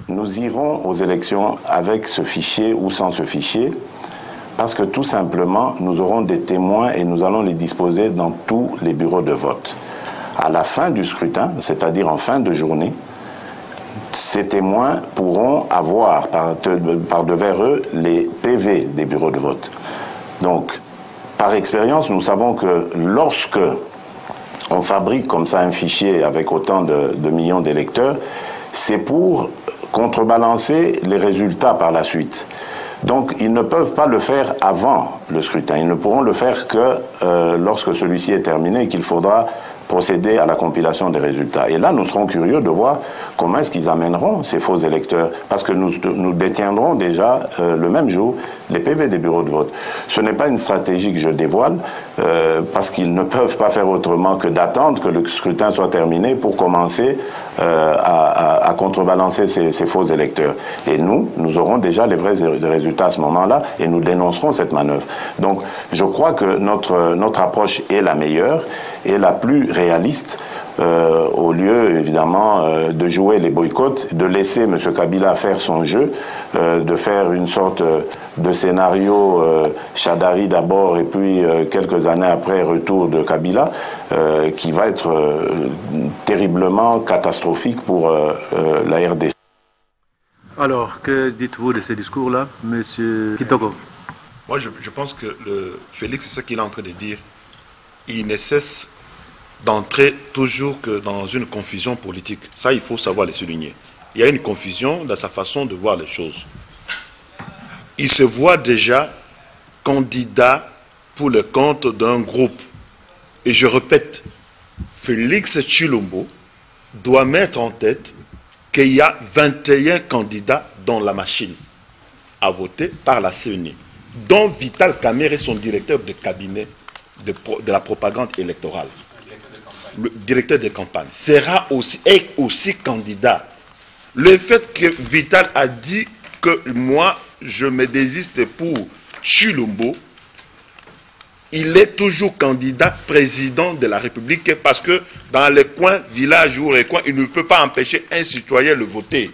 [SPEAKER 12] Nous irons aux élections avec ce fichier ou sans ce fichier, parce que tout simplement, nous aurons des témoins et nous allons les disposer dans tous les bureaux de vote. À la fin du scrutin, c'est-à-dire en fin de journée, ces témoins pourront avoir par devers eux les PV des bureaux de vote. Donc, par expérience, nous savons que lorsque on fabrique comme ça un fichier avec autant de millions d'électeurs, c'est pour contrebalancer les résultats par la suite. Donc, ils ne peuvent pas le faire avant le scrutin. Ils ne pourront le faire que lorsque celui-ci est terminé et qu'il faudra procéder à la compilation des résultats. Et là, nous serons curieux de voir comment est-ce qu'ils amèneront ces faux électeurs, parce que nous détiendrons déjà le même jour les PV des bureaux de vote. Ce n'est pas une stratégie que je dévoile, parce qu'ils ne peuvent pas faire autrement que d'attendre que le scrutin soit terminé pour commencer à contrebalancer ces faux électeurs. Et nous aurons déjà les vrais résultats à ce moment-là, et nous dénoncerons cette manœuvre. Donc, je crois que notre approche est la meilleure et la plus réaliste, au lieu évidemment de jouer les boycotts, de laisser M. Kabila faire son jeu, de faire une sorte de scénario Chadari d'abord et puis quelques années après retour de Kabila, qui va être terriblement catastrophique pour la RDC.
[SPEAKER 1] Alors, que dites-vous de ces discours-là, M. Kitoko?
[SPEAKER 5] Moi, je pense que Félix, c'est ce qu'il est en train de dire. Il ne cesse d'entrer toujours que dans une confusion politique. Ça, il faut savoir le souligner. Il y a une confusion dans sa façon de voir les choses. Il se voit déjà candidat pour le compte d'un groupe. Et je répète, Félix Tshilombo doit mettre en tête qu'il y a 21 candidats dans la machine à voter par la CENI, dont Vital Kamerhe est son directeur de cabinet de la propagande électorale. Le directeur de campagne est aussi candidat. Le fait que Vital a dit que moi, je me désiste pour Tshilombo, il est toujours candidat président de la République parce que dans les coins, villages ou les coins, il ne peut pas empêcher un citoyen de voter.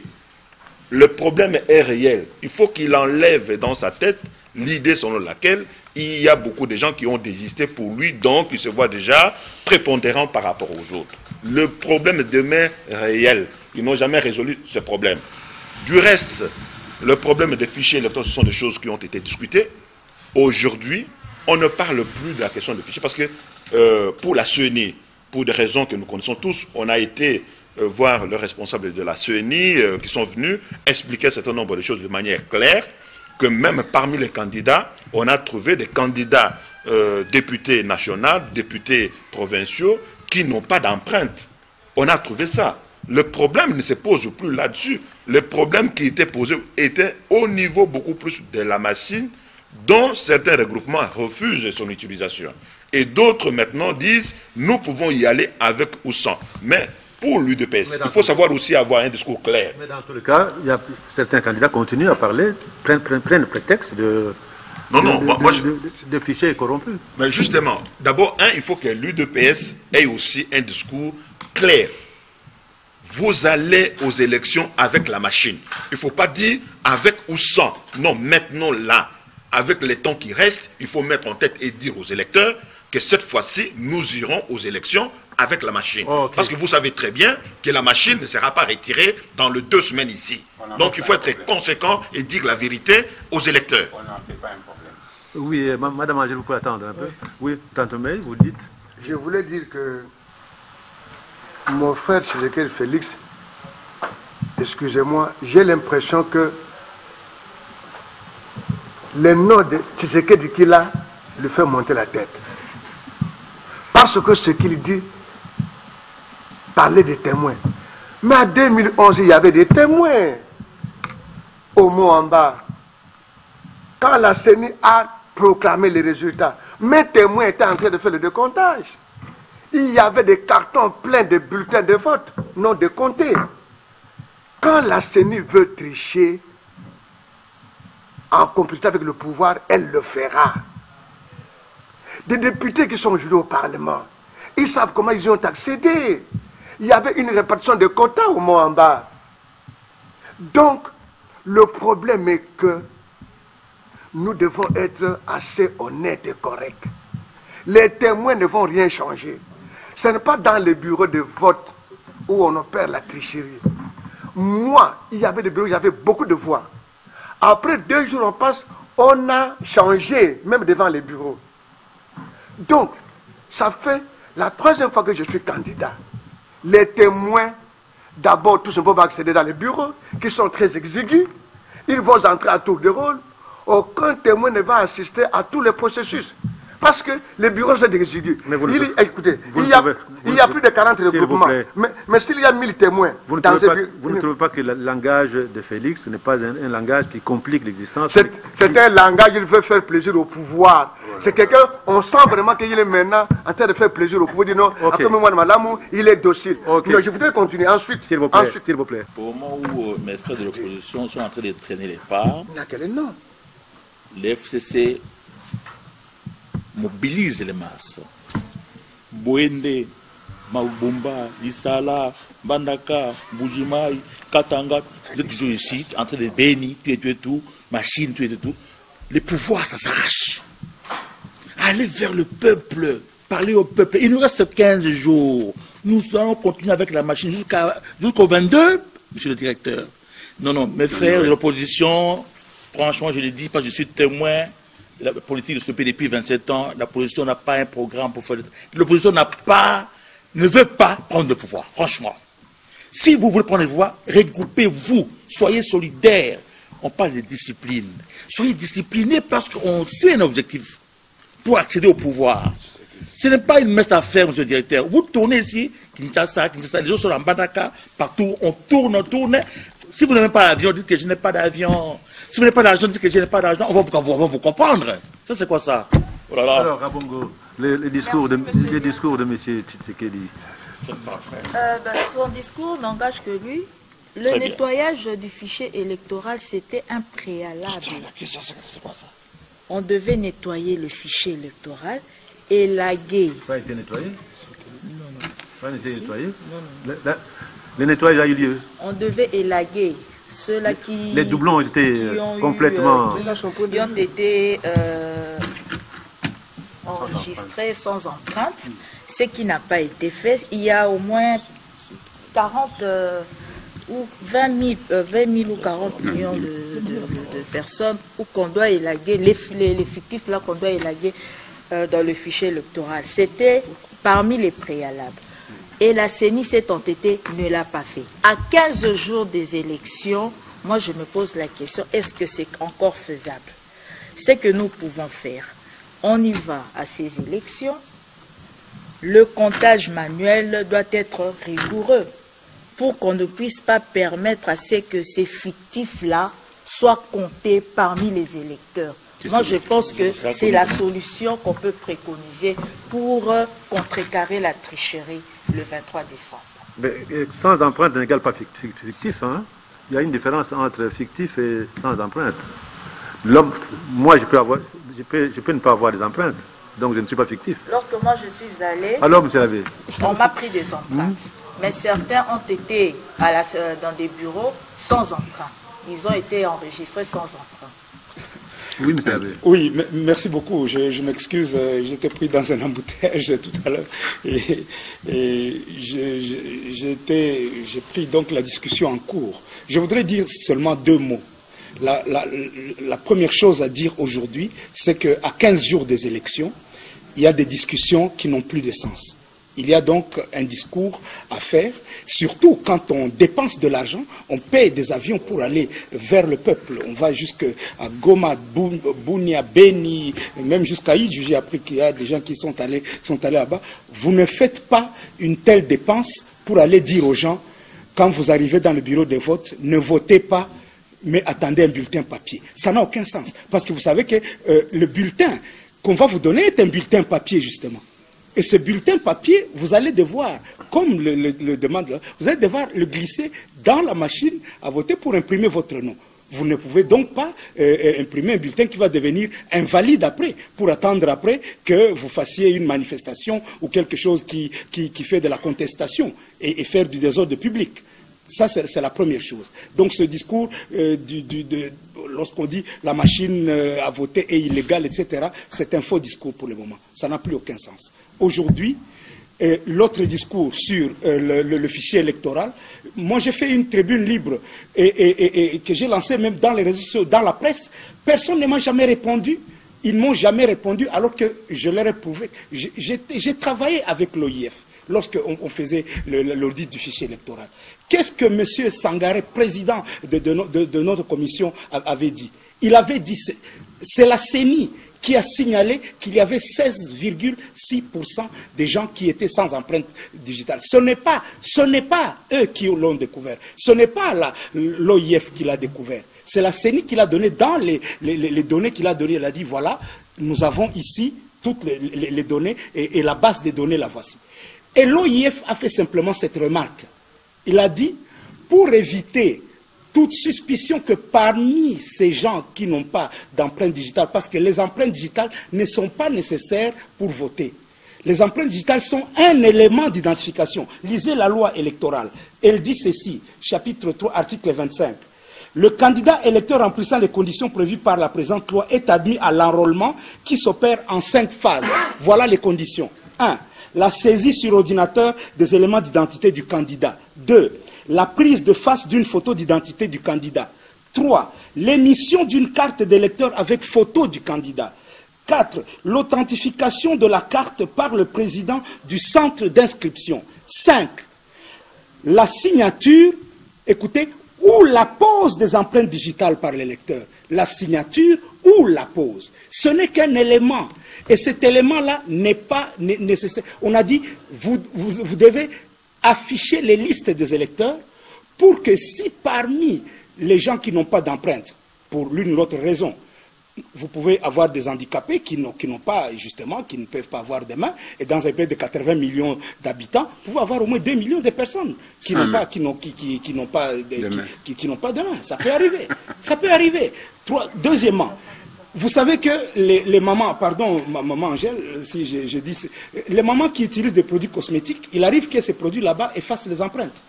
[SPEAKER 5] Le problème est réel. Il faut qu'il enlève dans sa tête l'idée selon laquelle il y a beaucoup de gens qui ont désisté pour lui, donc il se voit déjà prépondérant par rapport aux autres. Le problème demeure réel. Ils n'ont jamais résolu ce problème. Du reste, le problème des fichiers électoraux, ce sont des choses qui ont été discutées. Aujourd'hui, on ne parle plus de la question des fichiers parce que pour la CENI, pour des raisons que nous connaissons tous, on a été voir le responsable de la CENI qui sont venus expliquer un certain nombre de choses de manière claire, que même parmi les candidats, on a trouvé des candidats députés nationaux, députés provinciaux qui n'ont pas d'empreinte. On a trouvé ça. Le problème ne se pose plus là-dessus. Le problème qui était posé était au niveau beaucoup plus de la machine, dont certains regroupements refusent son utilisation. Et d'autres maintenant disent, nous pouvons y aller avec ou sans. Mais pour l'UDPS, il faut savoir aussi avoir un discours clair.
[SPEAKER 1] Mais dans tous les cas, il y a certains candidats continuent à parler, prennent le prétexte de fichiers corrompus.
[SPEAKER 5] Mais justement, d'abord, il faut que l'UDPS ait aussi un discours clair. Vous allez aux élections avec la machine. Il ne faut pas dire avec ou sans. Non, maintenant là, avec les temps qui restent, il faut mettre en tête et dire aux électeurs que cette fois-ci, nous irons aux élections avec la machine. Okay. Parce que vous savez très bien que la machine ne sera pas retirée dans les 2 semaines ici. Donc il faut être conséquent et dire la vérité aux électeurs.
[SPEAKER 9] On n'en fait pas un problème.
[SPEAKER 1] Oui, madame Angèle, vous pouvez attendre un peu. Oui, tante May, vous dites.
[SPEAKER 7] Je voulais dire que mon frère Tshisekedi Félix, excusez-moi, j'ai l'impression que le nom de Tshisekedi qu'il a lui fait monter la tête. Parce que ce qu'il dit parlait des témoins. Mais en 2011, il y avait des témoins au Moamba. Quand la CENI a proclamé les résultats, mes témoins étaient en train de faire le décomptage. Il y avait des cartons pleins de bulletins de vote non décomptés. Quand la CENI veut tricher en complicité avec le pouvoir, elle le fera. Des députés qui sont aujourd'hui au Parlement, ils savent comment ils y ont accédé. Il y avait une répartition de quotas au Moamba. Donc, le problème est que nous devons être assez honnêtes et corrects. Les témoins ne vont rien changer. Ce n'est pas dans les bureaux de vote où on opère la tricherie. Moi, il y avait des bureaux où il y avait beaucoup de voix. Après 2 jours, on passe, on a changé, même devant les bureaux. Donc, ça fait la 3e fois que je suis candidat. Les témoins, d'abord, tous ne vont pas accéder dans les bureaux, qui sont très exigus. Ils vont entrer à tour de rôle. Aucun témoin ne va assister à tous les processus. Parce que les bureaux sont exigus. Écoutez, il y a plus de 40 regroupements. Mais s'il y a 1000 témoins...
[SPEAKER 1] Vous ne trouvez pas que le langage de Félix n'est pas un langage qui complique l'existence?
[SPEAKER 7] C'est un langage, il veut faire plaisir au pouvoir. C'est quelqu'un, on sent vraiment qu'il est maintenant en train de faire plaisir au pouvoir. Il dit non, après moi, madame, il est docile. Non, je voudrais continuer. Ensuite,
[SPEAKER 1] s'il vous plaît, s'il vous plaît.
[SPEAKER 10] Au moment où mes frères de l'opposition sont en train de traîner les pas, l'FCC mobilise les masses. Boende, Maubumba, Isala, Bandaka, Boujimai, Katanga, vous êtes toujours ici, en train de bénir, tout, machine, tout. Le pouvoir, ça s'arrache. Allez vers le peuple, parler au peuple. Il nous reste 15 jours. Nous allons continuer avec la machine jusqu'au 22, monsieur le directeur. Non, mes frères de l'opposition, franchement, je le dis parce que je suis témoin de la politique de ce pays depuis 27 ans. L'opposition n'a pas un programme pour faire... L'opposition ne veut pas prendre le pouvoir, franchement. Si vous voulez prendre le pouvoir, regroupez-vous, soyez solidaires. On parle de discipline. Soyez disciplinés parce qu'on suit un objectif pour accéder au pouvoir. Ce n'est pas une messe à faire, monsieur le directeur. Vous tournez ici, Kinshasa, les gens sont en Bandaka, partout, on tourne. Si vous n'avez pas d'avion, dites que je n'ai pas d'avion. Si vous n'avez pas d'argent, dites que je n'ai pas d'argent. On va vous comprendre. Ça, c'est quoi ça? Oh là là.
[SPEAKER 1] Alors, Rabongo, les discours de M. Tshisekedi.
[SPEAKER 8] Son discours n'engage que lui. Le nettoyage du fichier électoral, c'était un préalable. On devait nettoyer le fichier électoral, élaguer.
[SPEAKER 1] Ça a été nettoyé? Non. Ça a été nettoyé? Non. Le nettoyage a eu lieu.
[SPEAKER 8] On devait élaguer ceux-là qui...
[SPEAKER 1] Les doublons étaient complètement...
[SPEAKER 8] Qui ont été enregistrés sans empreinte. Ce qui n'a pas été fait. Il y a au moins 40... ou 20 000 ou 40 millions de personnes où qu'on doit élaguer, les fictifs là qu'on doit élaguer dans le fichier électoral. C'était parmi les préalables. Et la CENI s'est entêtée, ne l'a pas fait. À 15 jours des élections, moi je me pose la question, est-ce que c'est encore faisable? Ce que nous pouvons faire, on y va à ces élections, le comptage manuel doit être rigoureux pour qu'on ne puisse pas permettre à ce que ces fictifs-là soient comptés parmi les électeurs. Moi, je pense que c'est la solution qu'on peut préconiser pour contrecarrer la tricherie le 23 décembre.
[SPEAKER 1] Mais sans empreinte n'égale pas fictif. Hein? Il y a une différence entre fictif et sans empreinte. L'homme, moi, je peux ne pas avoir des empreintes, donc je ne suis pas fictif.
[SPEAKER 8] Lorsque moi je suis allé,
[SPEAKER 1] alors vous savez,
[SPEAKER 8] on m'a pris des empreintes, mais certains ont été dans des bureaux sans empreinte. Ils ont été enregistrés sans empreinte.
[SPEAKER 1] Oui, vous savez.
[SPEAKER 11] Oui, merci beaucoup. Je m'excuse, j'étais pris dans un embouteillage tout à l'heure et j'ai pris donc la discussion en cours. Je voudrais dire seulement 2 mots. La première chose à dire aujourd'hui, c'est qu'à 15 jours des élections, il y a des discussions qui n'ont plus de sens. Il y a donc un discours à faire, surtout quand on dépense de l'argent, on paye des avions pour aller vers le peuple. On va jusqu'à Goma, Bunia, Beni, même jusqu'à Idjou. J'ai appris qu'il y a des gens qui sont allés là-bas. Vous ne faites pas une telle dépense pour aller dire aux gens, quand vous arrivez dans le bureau de vote, ne votez pas, mais attendez un bulletin papier. Ça n'a aucun sens. Parce que vous savez que le bulletin qu'on va vous donner est un bulletin papier, justement. Et ce bulletin papier, vous allez devoir, comme le demande, vous allez devoir le glisser dans la machine à voter pour imprimer votre nom. Vous ne pouvez donc pas imprimer un bulletin qui va devenir invalide après, pour attendre après que vous fassiez une manifestation ou quelque chose qui fait de la contestation et faire du désordre public. Ça, c'est la première chose. Donc ce discours, lorsqu'on dit la machine à voter est illégale, etc., c'est un faux discours pour le moment. Ça n'a plus aucun sens. Aujourd'hui, l'autre discours sur le fichier électoral, moi j'ai fait une tribune libre et que j'ai lancée même dans les réseaux sociaux, dans la presse. Personne ne m'a jamais répondu. Ils ne m'ont jamais répondu alors que je leur ai prouvé. J'ai travaillé avec l'OIF lorsqu'on faisait l'audit du fichier électoral. Qu'est-ce que M. Sangaré, président de notre commission, avait dit? Il avait dit, c'est la CENI qui a signalé qu'il y avait 16,6% des gens qui étaient sans empreinte digitale. Ce n'est pas eux qui l'ont découvert. Ce n'est pas l'OIF qui l'a découvert. C'est la CENI qui l'a donné dans les données qu'il a données. Elle a dit, voilà, nous avons ici toutes les données et la base des données, la voici. Et l'OIF a fait simplement cette remarque. Il a dit, pour éviter toute suspicion que parmi ces gens qui n'ont pas d'empreinte digitale, parce que les empreintes digitales ne sont pas nécessaires pour voter. Les empreintes digitales sont un élément d'identification. Lisez la loi électorale. Elle dit ceci, chapitre 3, article 25. Le candidat électeur remplissant les conditions prévues par la présente loi est admis à l'enrôlement qui s'opère en 5 phases. Voilà les conditions. 1. La saisie sur ordinateur des éléments d'identité du candidat. 2. La prise de face d'une photo d'identité du candidat. 3. L'émission d'une carte d'électeur avec photo du candidat. 4. L'authentification de la carte par le président du centre d'inscription. 5. La signature, écoutez, ou la pose des empreintes digitales par l'électeur. La signature ou la pose. Ce n'est qu'un élément. Et cet élément-là n'est pas nécessaire. On a dit, vous devez afficher les listes des électeurs pour que si parmi les gens qui n'ont pas d'empreinte, pour l'une ou l'autre raison, vous pouvez avoir des handicapés qui n'ont pas, justement, qui ne peuvent pas avoir de main, et dans un pays de 80 millions d'habitants, vous pouvez avoir au moins 2 millions de personnes qui n'ont pas de main. Ça peut arriver. Ça peut arriver. Deuxièmement, vous savez que les mamans, pardon, maman Angèle, si je dis, les mamans qui utilisent des produits cosmétiques, il arrive que ces produits là-bas effacent les empreintes.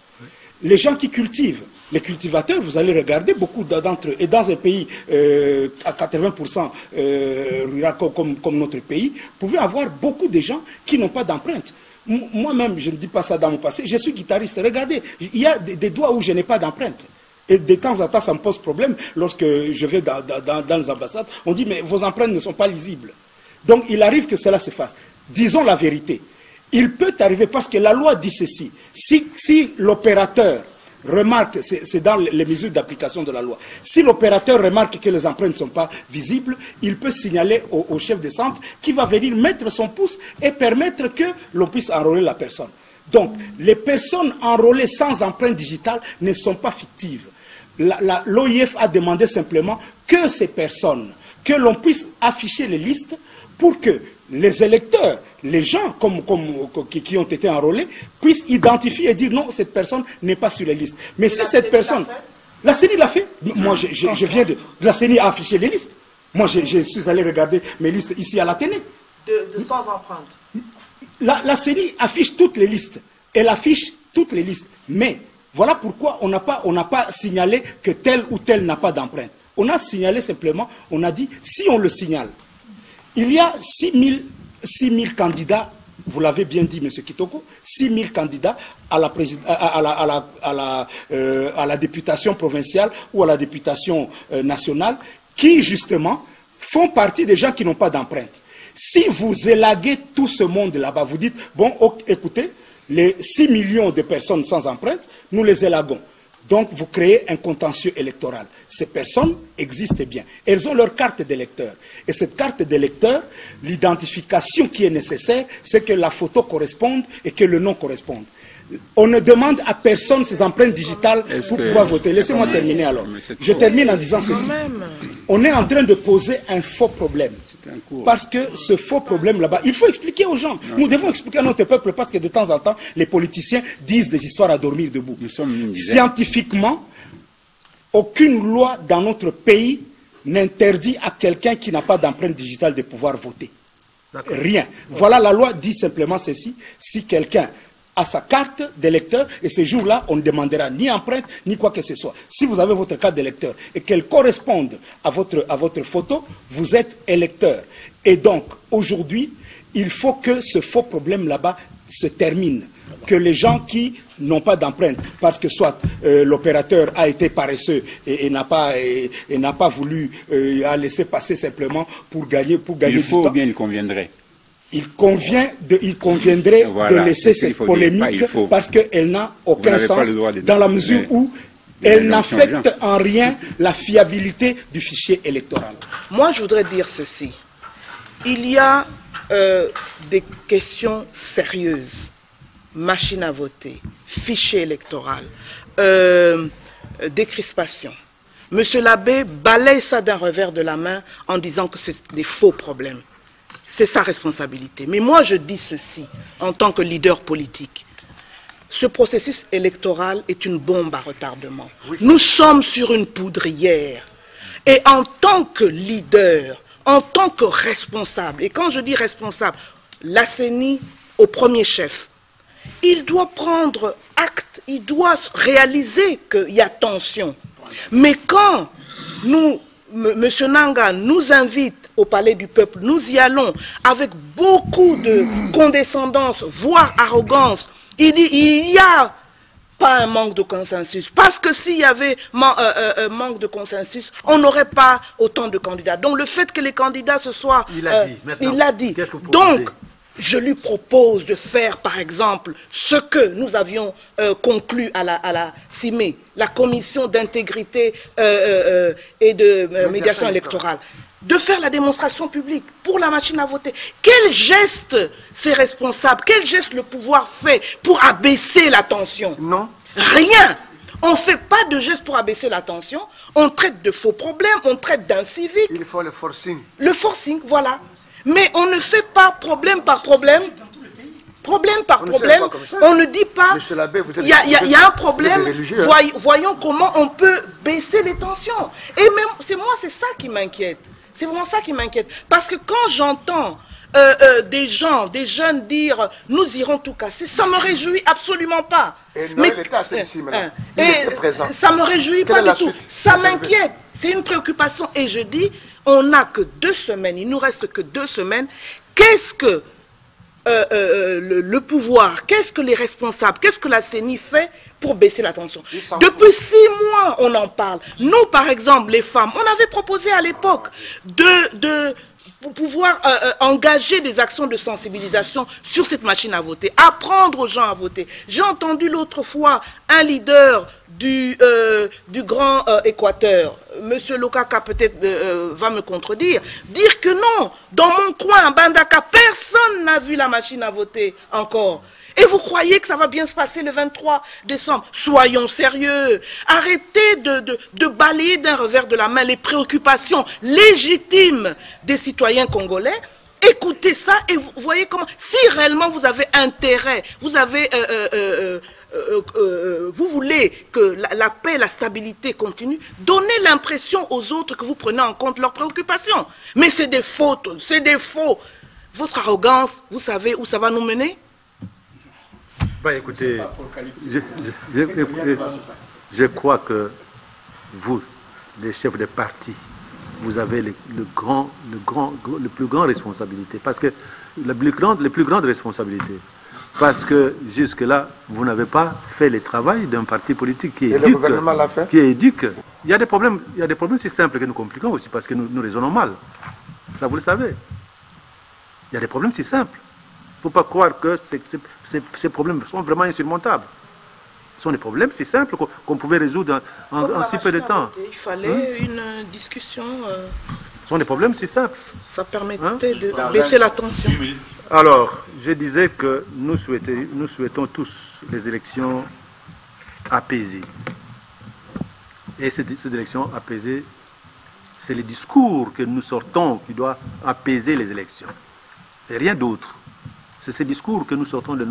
[SPEAKER 11] Les gens qui cultivent, les cultivateurs, vous allez regarder beaucoup d'entre eux, et dans un pays à 80% rural comme notre pays, vous pouvez avoir beaucoup de gens qui n'ont pas d'empreinte. Moi-même, je ne dis pas ça dans mon passé, je suis guitariste. Regardez, il y a des doigts où je n'ai pas d'empreinte. Et de temps en temps, ça me pose problème lorsque je vais dans les ambassades. On dit, mais vos empreintes ne sont pas lisibles. Donc, il arrive que cela se fasse. Disons la vérité. Il peut arriver, parce que la loi dit ceci. Si l'opérateur remarque, c'est dans les mesures d'application de la loi, si l'opérateur remarque que les empreintes ne sont pas visibles, il peut signaler au chef de centre qui va venir mettre son pouce et permettre que l'on puisse enrôler la personne. Donc, les personnes enrôlées sans empreinte digitale ne sont pas fictives. L'OIF a demandé simplement que ces personnes, que l'on puisse afficher les listes pour que les électeurs, les gens qui ont été enrôlés, puissent identifier et dire non, cette personne n'est pas sur les listes. Mais si cette personne... La CENI l'a fait. Moi, je viens de... La CENI a affiché les listes. Moi, je suis allé regarder mes listes ici à l'Athénée.
[SPEAKER 4] De sans empreinte.
[SPEAKER 11] La CENI affiche toutes les listes. Elle affiche toutes les listes. Mais voilà pourquoi on n'a pas signalé que tel ou tel n'a pas d'empreinte. On a signalé simplement, on a dit, si on le signale, il y a 6 000 candidats, vous l'avez bien dit, M. Kitoko, 6 000 candidats à la députation provinciale ou à la députation nationale qui, justement, font partie des gens qui n'ont pas d'empreinte. Si vous élaguez tout ce monde là-bas, vous dites, bon, écoutez, les 6 millions de personnes sans empreinte, nous les élaguons. Donc, vous créez un contentieux électoral. Ces personnes existent bien. Elles ont leur carte d'électeur. Et cette carte d'électeur, l'identification qui est nécessaire, c'est que la photo corresponde et que le nom corresponde. On ne demande à personne ses empreintes digitales pour pouvoir voter. Laissez-moi terminer alors. Je termine en disant ceci. On est en train de poser un faux problème. Parce que ce faux problème là-bas, il faut expliquer aux gens. Nous devons expliquer à notre peuple parce que de temps en temps, les politiciens disent des histoires à dormir debout. Scientifiquement, aucune loi dans notre pays n'interdit à quelqu'un qui n'a pas d'empreinte digitale de pouvoir voter. Rien. Voilà, la loi dit simplement ceci. Si quelqu'un à sa carte d'électeur, et ces jours-là, on ne demandera ni empreinte, ni quoi que ce soit. Si vous avez votre carte d'électeur et qu'elle corresponde à votre photo, vous êtes électeur. Et donc, aujourd'hui, il faut que ce faux problème là-bas se termine. Que les gens qui n'ont pas d'empreinte, parce que soit l'opérateur a été paresseux et n'a pas voulu a laissé passer simplement pour gagner du temps.
[SPEAKER 9] Il faut ou bien il conviendrait.
[SPEAKER 11] Il conviendrait de laisser cette polémique parce qu'elle n'a aucun sens dans la mesure où elle n'affecte en rien la fiabilité du fichier électoral.
[SPEAKER 4] Moi, je voudrais dire ceci. Il y a des questions sérieuses. Machine à voter, fichier électoral, décrispation. Monsieur l'abbé balaye ça d'un revers de la main en disant que c'est des faux problèmes. C'est sa responsabilité. Mais moi, je dis ceci en tant que leader politique. Ce processus électoral est une bombe à retardement. Oui. Nous sommes sur une poudrière. Et en tant que leader, en tant que responsable, et quand je dis responsable, la CENI au premier chef, il doit prendre acte, il doit réaliser qu'il y a tension. Mais quand M. Nanga nous invite au Palais du Peuple, nous y allons avec beaucoup de condescendance, voire arrogance. Il dit, il n'y a pas un manque de consensus. Parce que s'il y avait un manque de consensus, on n'aurait pas autant de candidats. Donc le fait que les candidats se soient... Il l'a dit. Donc, je lui propose de faire, par exemple, ce que nous avions conclu à la CIME, la commission d'intégrité et de médiation électorale, de faire la démonstration publique pour la machine à voter. Quel geste c'est responsable? Quel geste le pouvoir fait pour abaisser la tension? Non. Rien. On ne fait pas de geste pour abaisser la tension. On traite de faux problèmes, on traite d'inciviques. Il faut le forcing. Le forcing, voilà. Mais on ne fait pas problème par problème. Problème par problème. On ne dit pas, il y a un problème, voyons comment on peut baisser les tensions. Et même, c'est ça qui m'inquiète. C'est vraiment ça qui m'inquiète. Parce que quand j'entends des jeunes dire « nous irons tout casser », ça ne me réjouit absolument pas. Et ça ne me réjouit pas du tout. Ça m'inquiète. C'est une préoccupation. Et je dis, on n'a que 2 semaines, il nous reste que 2 semaines. Qu'est-ce que le pouvoir, qu'est-ce que les responsables, qu'est-ce que la CENI fait pour baisser la tension? Depuis 6 mois, on en parle. Nous, par exemple, les femmes, on avait proposé à l'époque de pour pouvoir engager des actions de sensibilisation sur cette machine à voter, apprendre aux gens à voter. J'ai entendu l'autre fois un leader du Grand Équateur, Monsieur Lokaka peut-être va me contredire, dire que non, dans mon coin, à Bandaka, personne n'a vu la machine à voter encore. Et vous croyez que ça va bien se passer le 23 décembre? Soyons sérieux. Arrêtez de balayer d'un revers de la main les préoccupations légitimes des citoyens congolais. Écoutez ça et vous voyez comment, si réellement vous avez intérêt, vous avez, vous voulez que la paix, la stabilité continue, donnez l'impression aux autres que vous prenez en compte leurs préoccupations. Mais c'est des fautes, c'est des faux. Votre arrogance, vous savez où ça va nous mener?
[SPEAKER 1] Bah, écoutez, je crois que vous, les chefs de parti, vous avez les plus grandes responsabilités. Parce que les plus grandes responsabilités. Parce que jusque-là, vous n'avez pas fait le travail d'un parti politique qui éduque.
[SPEAKER 7] Et le gouvernement l'a fait?
[SPEAKER 1] Qui éduque. Il y a des problèmes si simples que nous compliquons aussi parce que nous raisonnons mal. Ça, vous le savez. Il y a des problèmes si simples. Il ne faut pas croire que ces problèmes sont vraiment insurmontables. Ce sont des problèmes si simples qu'on pouvait résoudre en si peu de temps.
[SPEAKER 4] Il fallait une discussion.
[SPEAKER 1] Ce sont des problèmes si simples.
[SPEAKER 4] Ça permettait de baisser la tension.
[SPEAKER 1] Alors, je disais que nous souhaitons tous les élections apaisées. Et ces élections apaisées, c'est le discours que nous sortons qui doit apaiser les élections. Et rien d'autre. C'est ces discours que nous sortons de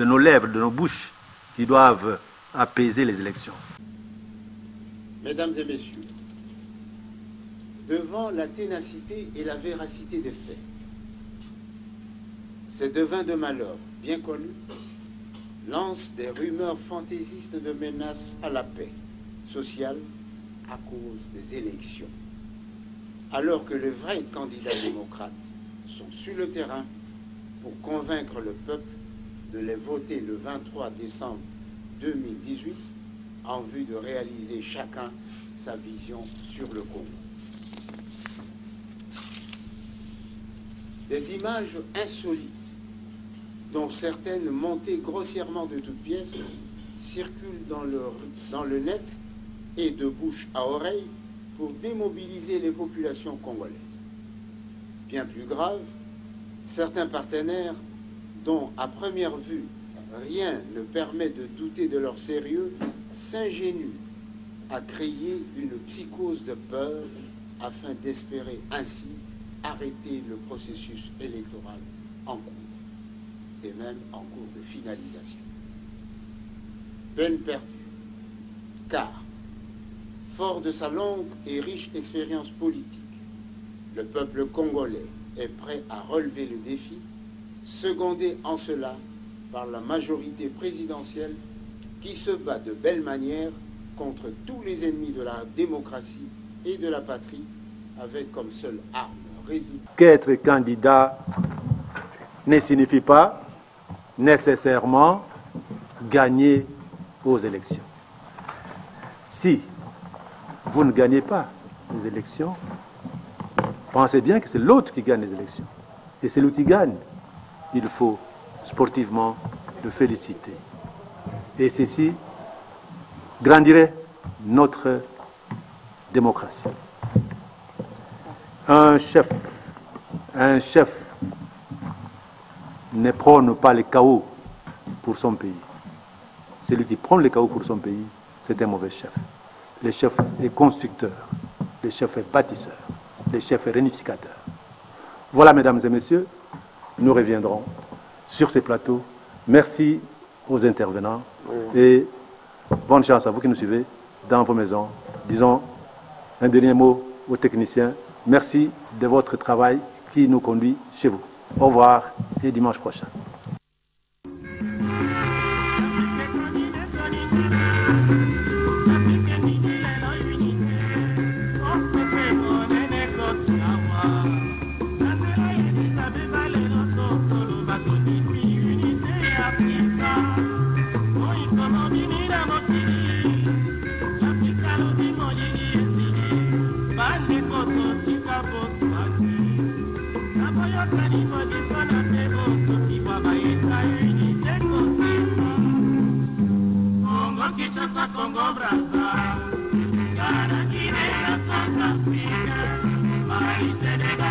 [SPEAKER 1] nos lèvres, de nos bouches, qui doivent apaiser les élections.
[SPEAKER 13] Mesdames et messieurs, devant la ténacité et la véracité des faits, ces devins de malheur, bien connus, lancent des rumeurs fantaisistes de menaces à la paix sociale à cause des élections, alors que les vrais candidats démocrates sont sur le terrain pour convaincre le peuple de les voter le 23 décembre 2018 en vue de réaliser chacun sa vision sur le Congo. Des images insolites, dont certaines montées grossièrement de toutes pièces, circulent dans le net et de bouche à oreille pour démobiliser les populations congolaises. Bien plus grave, certains partenaires, dont à première vue rien ne permet de douter de leur sérieux, s'ingénuent à créer une psychose de peur afin d'espérer ainsi arrêter le processus électoral en cours, et même en cours de finalisation. Peine perdue, car, fort de sa longue et riche expérience politique, le peuple congolais est prêt à relever le défi, secondé en cela par la majorité présidentielle qui se bat de belle manière contre tous les ennemis de la démocratie et de la patrie, avec comme seule arme réduite.
[SPEAKER 1] Qu'être candidat ne signifie pas nécessairement gagner aux élections. Si vous ne gagnez pas les élections, pensez bien que c'est l'autre qui gagne les élections. Et c'est lui qui gagne. Il faut sportivement le féliciter. Et ceci grandirait notre démocratie. Un chef ne prône pas le chaos pour son pays. Celui qui prône le chaos pour son pays, c'est un mauvais chef. Le chef est constructeur, le chef est bâtisseur, le chef est réunificateur. Voilà, mesdames et messieurs, nous reviendrons sur ces plateaux. Merci aux intervenants et bonne chance à vous qui nous suivez dans vos maisons. Disons un dernier mot aux techniciens. Merci de votre travail qui nous conduit chez vous. Au revoir et dimanche prochain.
[SPEAKER 14] Bande koto tika boss Congo Brazza, Ghana, Guinea, South Africa, Mali, Senegal.